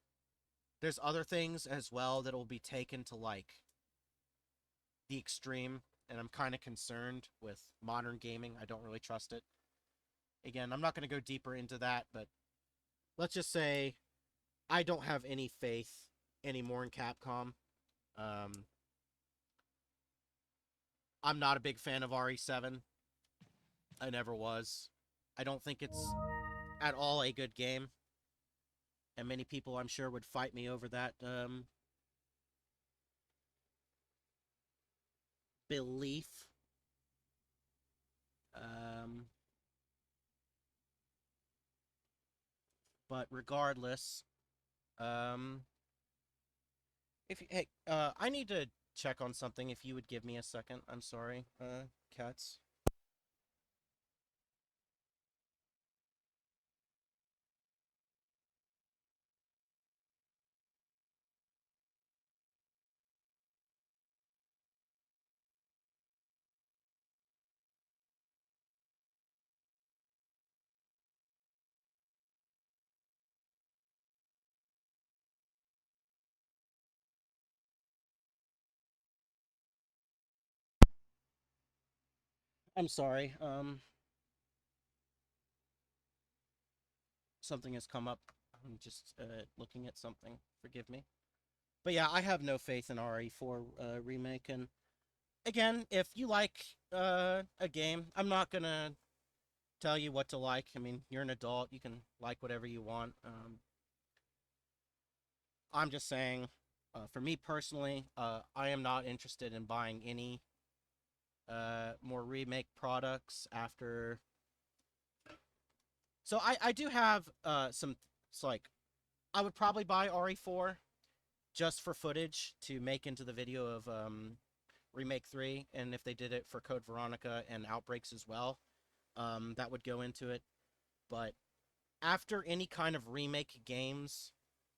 there's other things as well that will be taken to, like, the extreme, and I'm kind of concerned with modern gaming. I don't really trust it. Again, I'm not going to go deeper into that, but let's just say I don't have any faith anymore in Capcom. I'm not a big fan of RE7. I never was. I don't think it's at all a good game. And many people, I'm sure, would fight me over that belief. But regardless, hey, I need to check on something. If you would give me a second, I'm sorry, cats. I'm sorry. Something has come up. I'm just looking at something. Forgive me. But yeah, I have no faith in RE4 remake. And again, if you like a game, I'm not gonna tell you what to like. I mean, you're an adult. You can like whatever you want. I'm just saying, for me personally, I am not interested in buying any more remake products after. So I do have some. It's like I would probably buy RE4 just for footage to make into the video of Remake 3, and if they did it for Code Veronica and Outbreaks as well, that would go into it. But after any kind of remake games,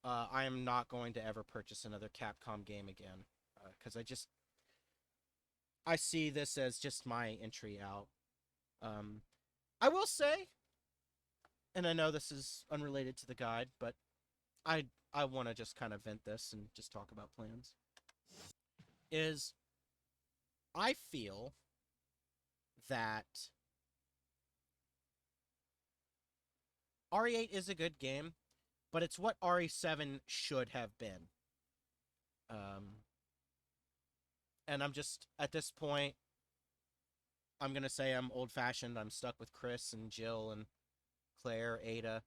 I am not going to ever purchase another Capcom game again, because I see this as just my entry out. I will say, and I know this is unrelated to the guide, but I want to just kind of vent this and just talk about plans. Is I feel that RE8 is a good game, but it's what RE7 should have been. And I'm just, at this point, I'm going to say I'm old-fashioned. I'm stuck with Chris and Jill and Claire, Ada,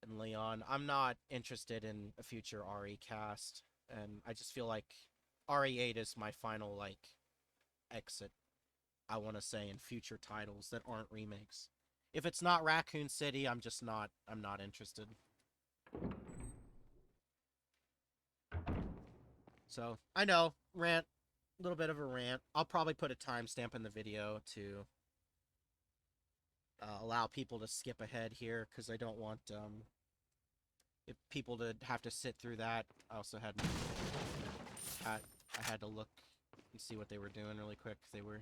and Leon. I'm not interested in a future RE cast, and I just feel like RE8 is my final, like, exit, I want to say, in future titles that aren't remakes. If it's not Raccoon City, I'm not interested. So, I know, rant, a little bit of a rant. I'll probably put a timestamp in the video to allow people to skip ahead here, because I don't want if people to have to sit through that. I also had I had to look and see what they were doing really quick. They were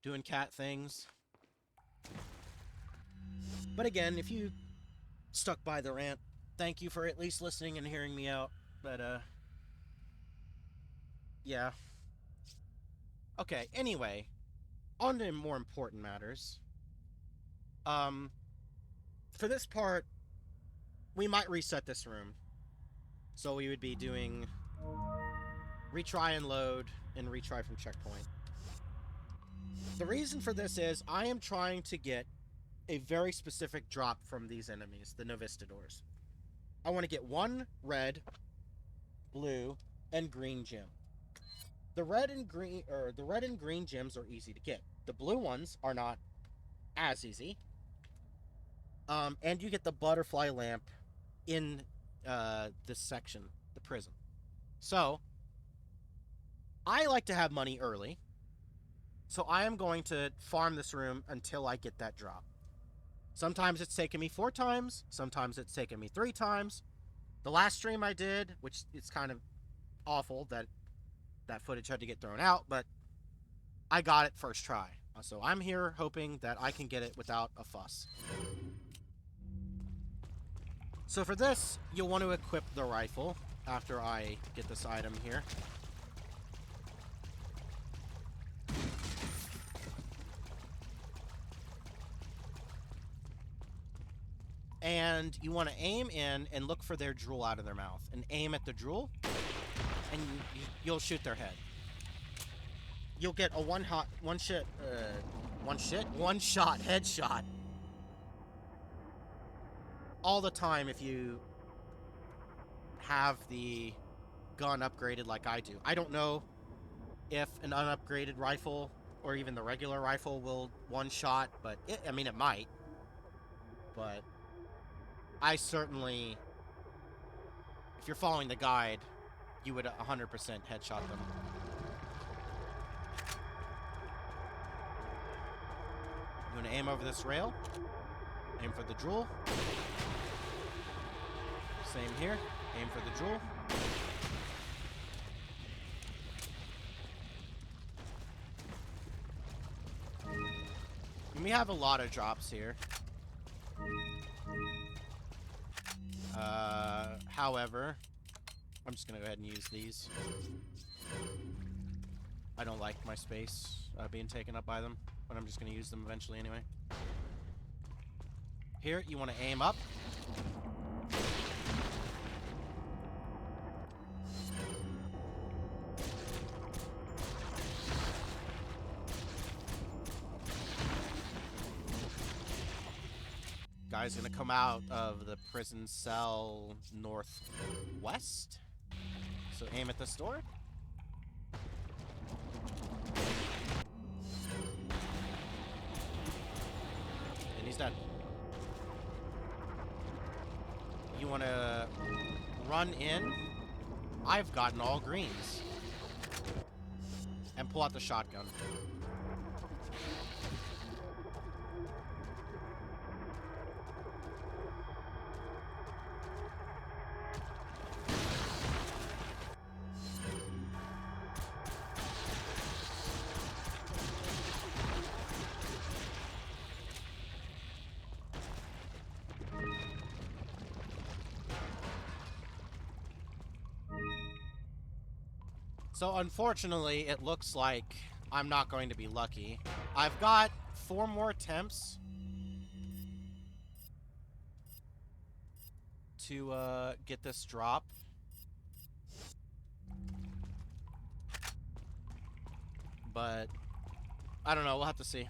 doing cat things. But again, if you stuck by the rant, thank you for at least listening and hearing me out. But yeah. Okay, anyway, on to more important matters. For this part, we might reset this room. So we would be doing retry and load and retry from checkpoint. The reason for this is I am trying to get a very specific drop from these enemies, the Novistadors. I want to get one red, blue, and green gem. The red and green gems are easy to get. The blue ones are not as easy. And you get the butterfly lamp in this section, the prison. So, I like to have money early. So I am going to farm this room until I get that drop. Sometimes it's taken me 4 times. Sometimes it's taken me 3 times. The last stream I did, which it's kind of awful that that footage had to get thrown out, but I got it first try. So I'm here hoping that I can get it without a fuss. So for this, you'll want to equip the rifle after I get this item here. And you want to aim in and look for their drool out of their mouth. And aim at the drool, and you'll shoot their head. You'll get a one-shot headshot all the time if you have the gun upgraded like I do. I don't know if an unupgraded rifle or even the regular rifle will one-shot, but it might. But I certainly, if you're following the guide, you would 100% headshot them. You want to aim over this rail. Aim for the drool. Same here. Aim for the drool. And we have a lot of drops here. However, I'm just gonna go ahead and use these. I don't like my space being taken up by them, but I'm just gonna use them eventually anyway. Here, you want to aim up. Guy's gonna come out of the prison cell northwest. So aim at this door. And he's dead. You want to run in? I've gotten all greens. And pull out the shotgun. So unfortunately, it looks like I'm not going to be lucky. I've got 4 more attempts to get this drop. But I don't know, we'll have to see.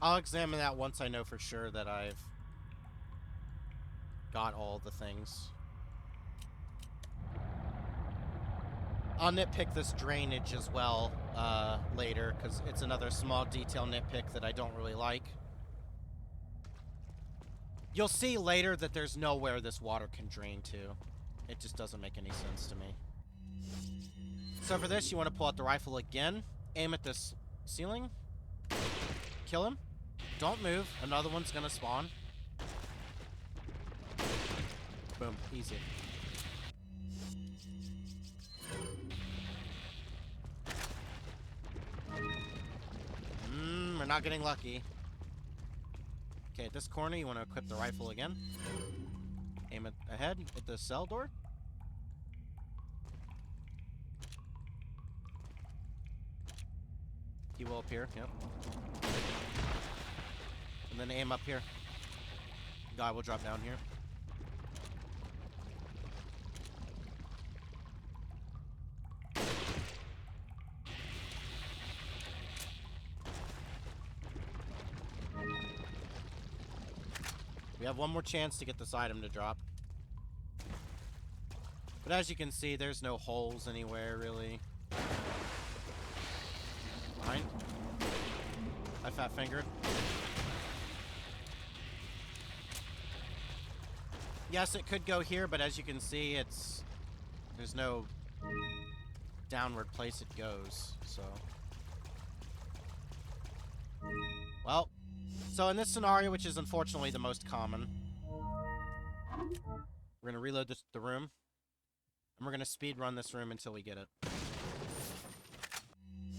I'll examine that once I know for sure that I've got all the things. I'll nitpick this drainage as well later, because it's another small detail nitpick that I don't really like. You'll see later that there's nowhere this water can drain to. It just doesn't make any sense to me. So for this, you want to pull out the rifle again, aim at this ceiling, kill him. Don't move. Another one's gonna spawn. Boom. Easy. We're not getting lucky. Okay, at this corner, you want to equip the rifle again. Aim it ahead at the cell door. He will appear, yep. And then aim up here. Guy will drop down here. We have one more chance to get this item to drop. But as you can see, there's no holes anywhere, really. Behind. I fat fingered. Yes, it could go here, but as you can see, there's no downward place it goes, so. Well, so in this scenario, which is unfortunately the most common, we're gonna reload the room, and we're gonna speed run this room until we get it.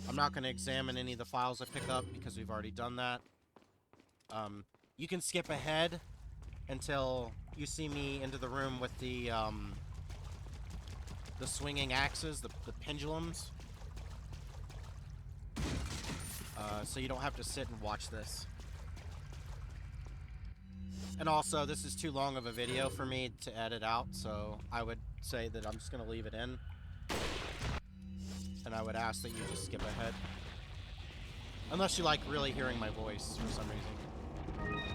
I'm not gonna examine any of the files I pick up because we've already done that. You can skip ahead until you see me into the room with the swinging axes, the pendulums. So you don't have to sit and watch this. And also, this is too long of a video for me to edit out, so I would say that I'm just going to leave it in. And I would ask that you just skip ahead. Unless you like really hearing my voice for some reason.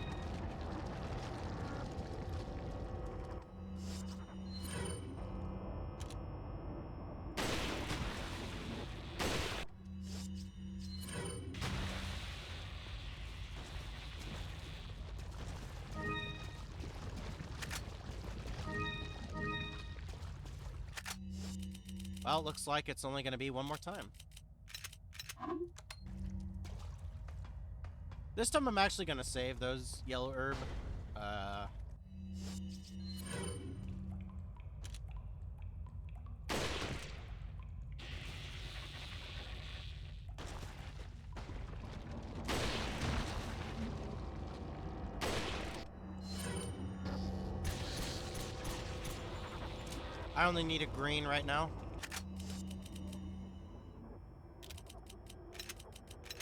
Well, looks like it's only going to be one more time. This time I'm actually going to save those yellow herb. I only need a green right now.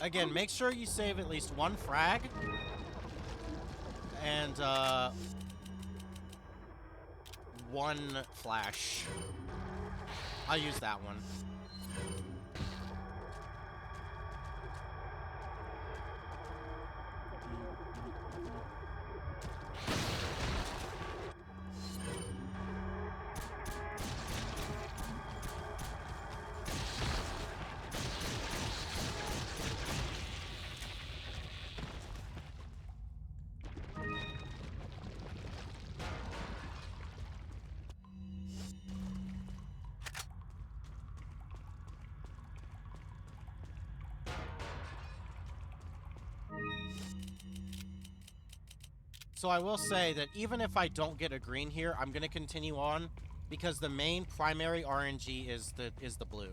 Again, make sure you save at least one frag. And, one flash. I'll use that one. So I will say that even if I don't get a green here, I'm gonna continue on because the main primary RNG is the blue.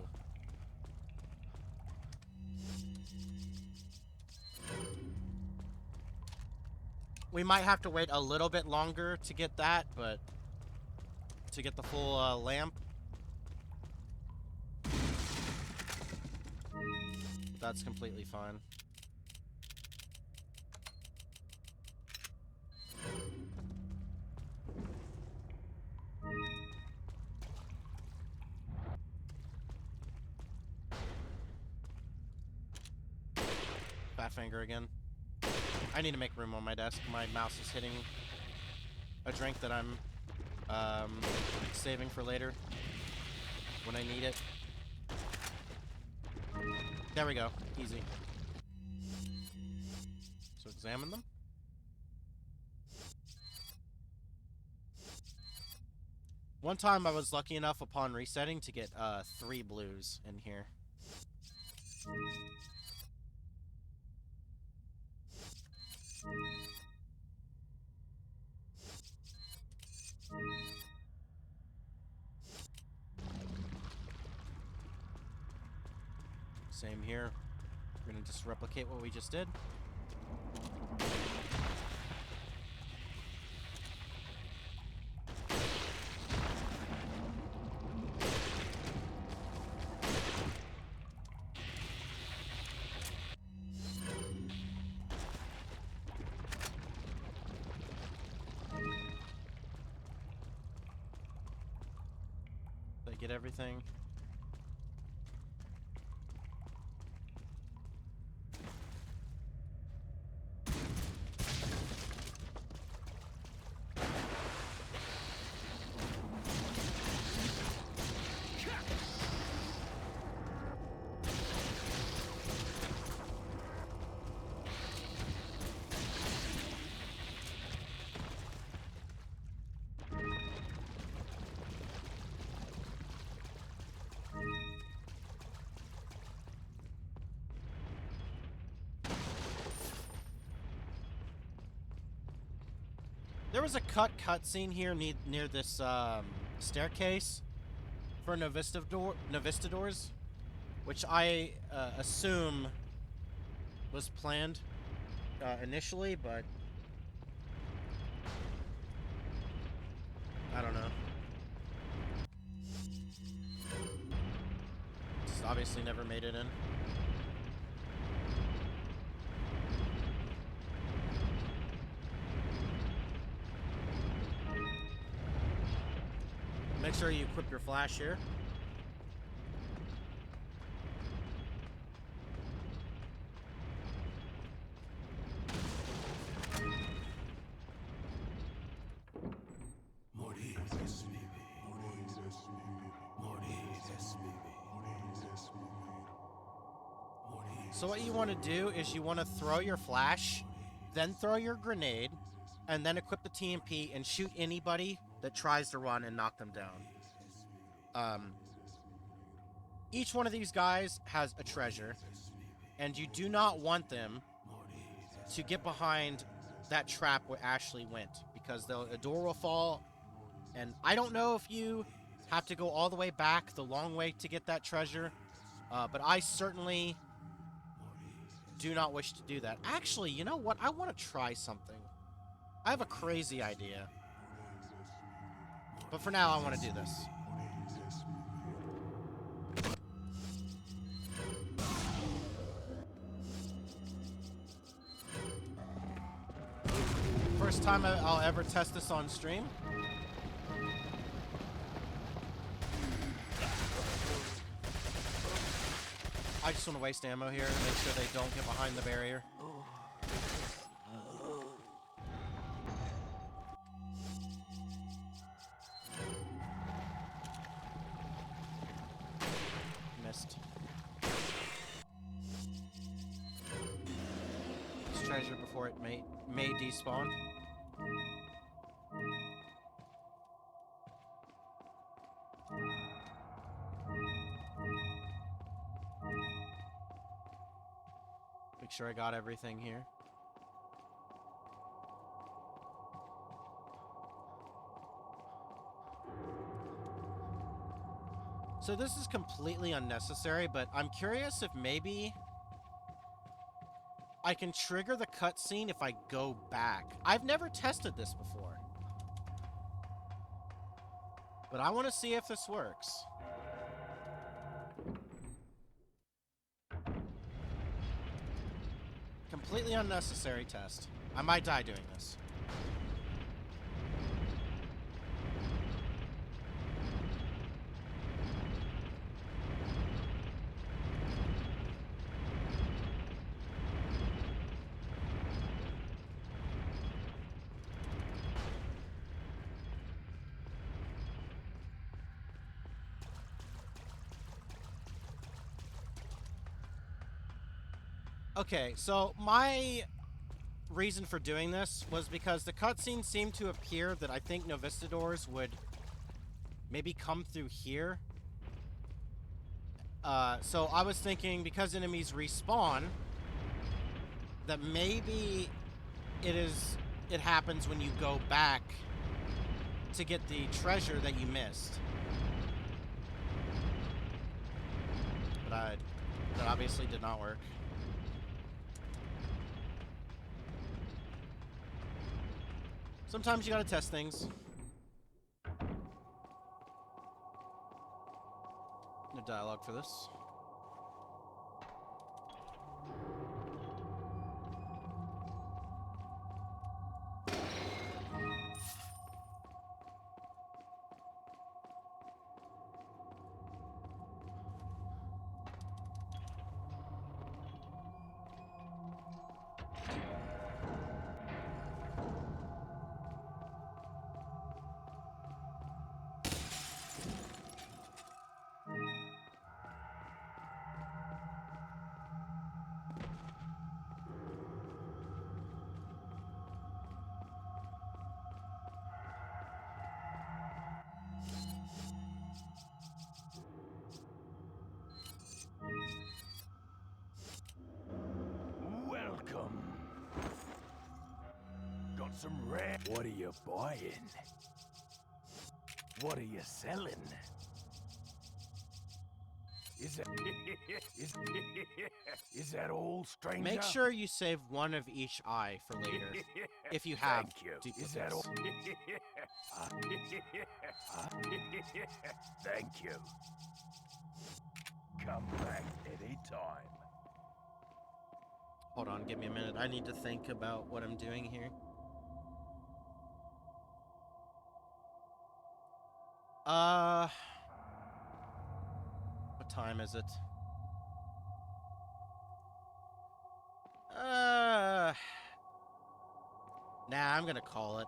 We might have to wait a little bit longer to get that, but to get the full lamp. That's completely fine. Fat finger again. I need to make room on my desk. My mouse is hitting a drink that I'm saving for later when I need it. There we go. Easy. So examine them. One time I was lucky enough upon resetting to get 3 blues in here. Same here. We're gonna just replicate what we just did. Did I get everything? There was a cutscene here near this staircase for Novistadors, which I assume was planned initially, but I don't know. Just obviously never made it in. Make sure you equip your flash here. So what you want to do is you want to throw your flash, then throw your grenade, and then equip the TMP and shoot anybody that tries to run and knock them down. Each one of these guys has a treasure, and you do not want them to get behind that trap where Ashley went, because a door will fall, and I don't know if you have to go all the way back the long way to get that treasure, but I certainly do not wish to do that. Actually, you know what? I want to try something. I have a crazy idea. But for now, I want to do this. First time I'll ever test this on stream. I just want to waste ammo here and make sure they don't get behind the barrier. Missed. This treasure before it may despawn. Make sure I got everything here. So this is completely unnecessary, but I'm curious if maybe I can trigger the cutscene if I go back. I've never tested this before. But I want to see if this works. Completely unnecessary test. I might die doing this. Okay, so my reason for doing this was because the cutscene seemed to appear that I think Novistadors would maybe come through here. So I was thinking because enemies respawn, that maybe it happens when you go back to get the treasure that you missed. But that obviously did not work. Sometimes you gotta test things. No dialogue for this. Welcome. Got some rare. What are you buying? What are you selling? Is that is that all, stranger? Make sure you save one of each eye for later, if you have Thank you. duplicates. Is that all? Thank you. Come back anytime. Hold on, give me a minute. I need to think about what I'm doing here. What time is it? Nah, I'm gonna call it.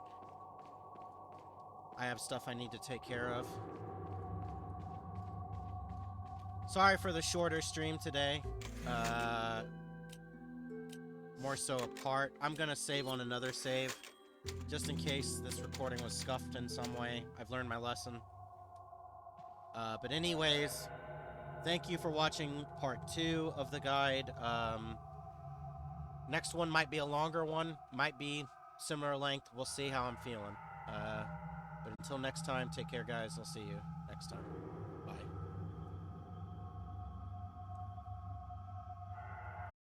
I have stuff I need to take care of. Sorry for the shorter stream today. More so apart. I'm gonna save on another save, just in case this recording was scuffed in some way. I've learned my lesson. But anyways, thank you for watching part 2 of the guide. Next one might be a longer one, might be similar length. We'll see how I'm feeling. But until next time, take care, guys. I'll see you next time.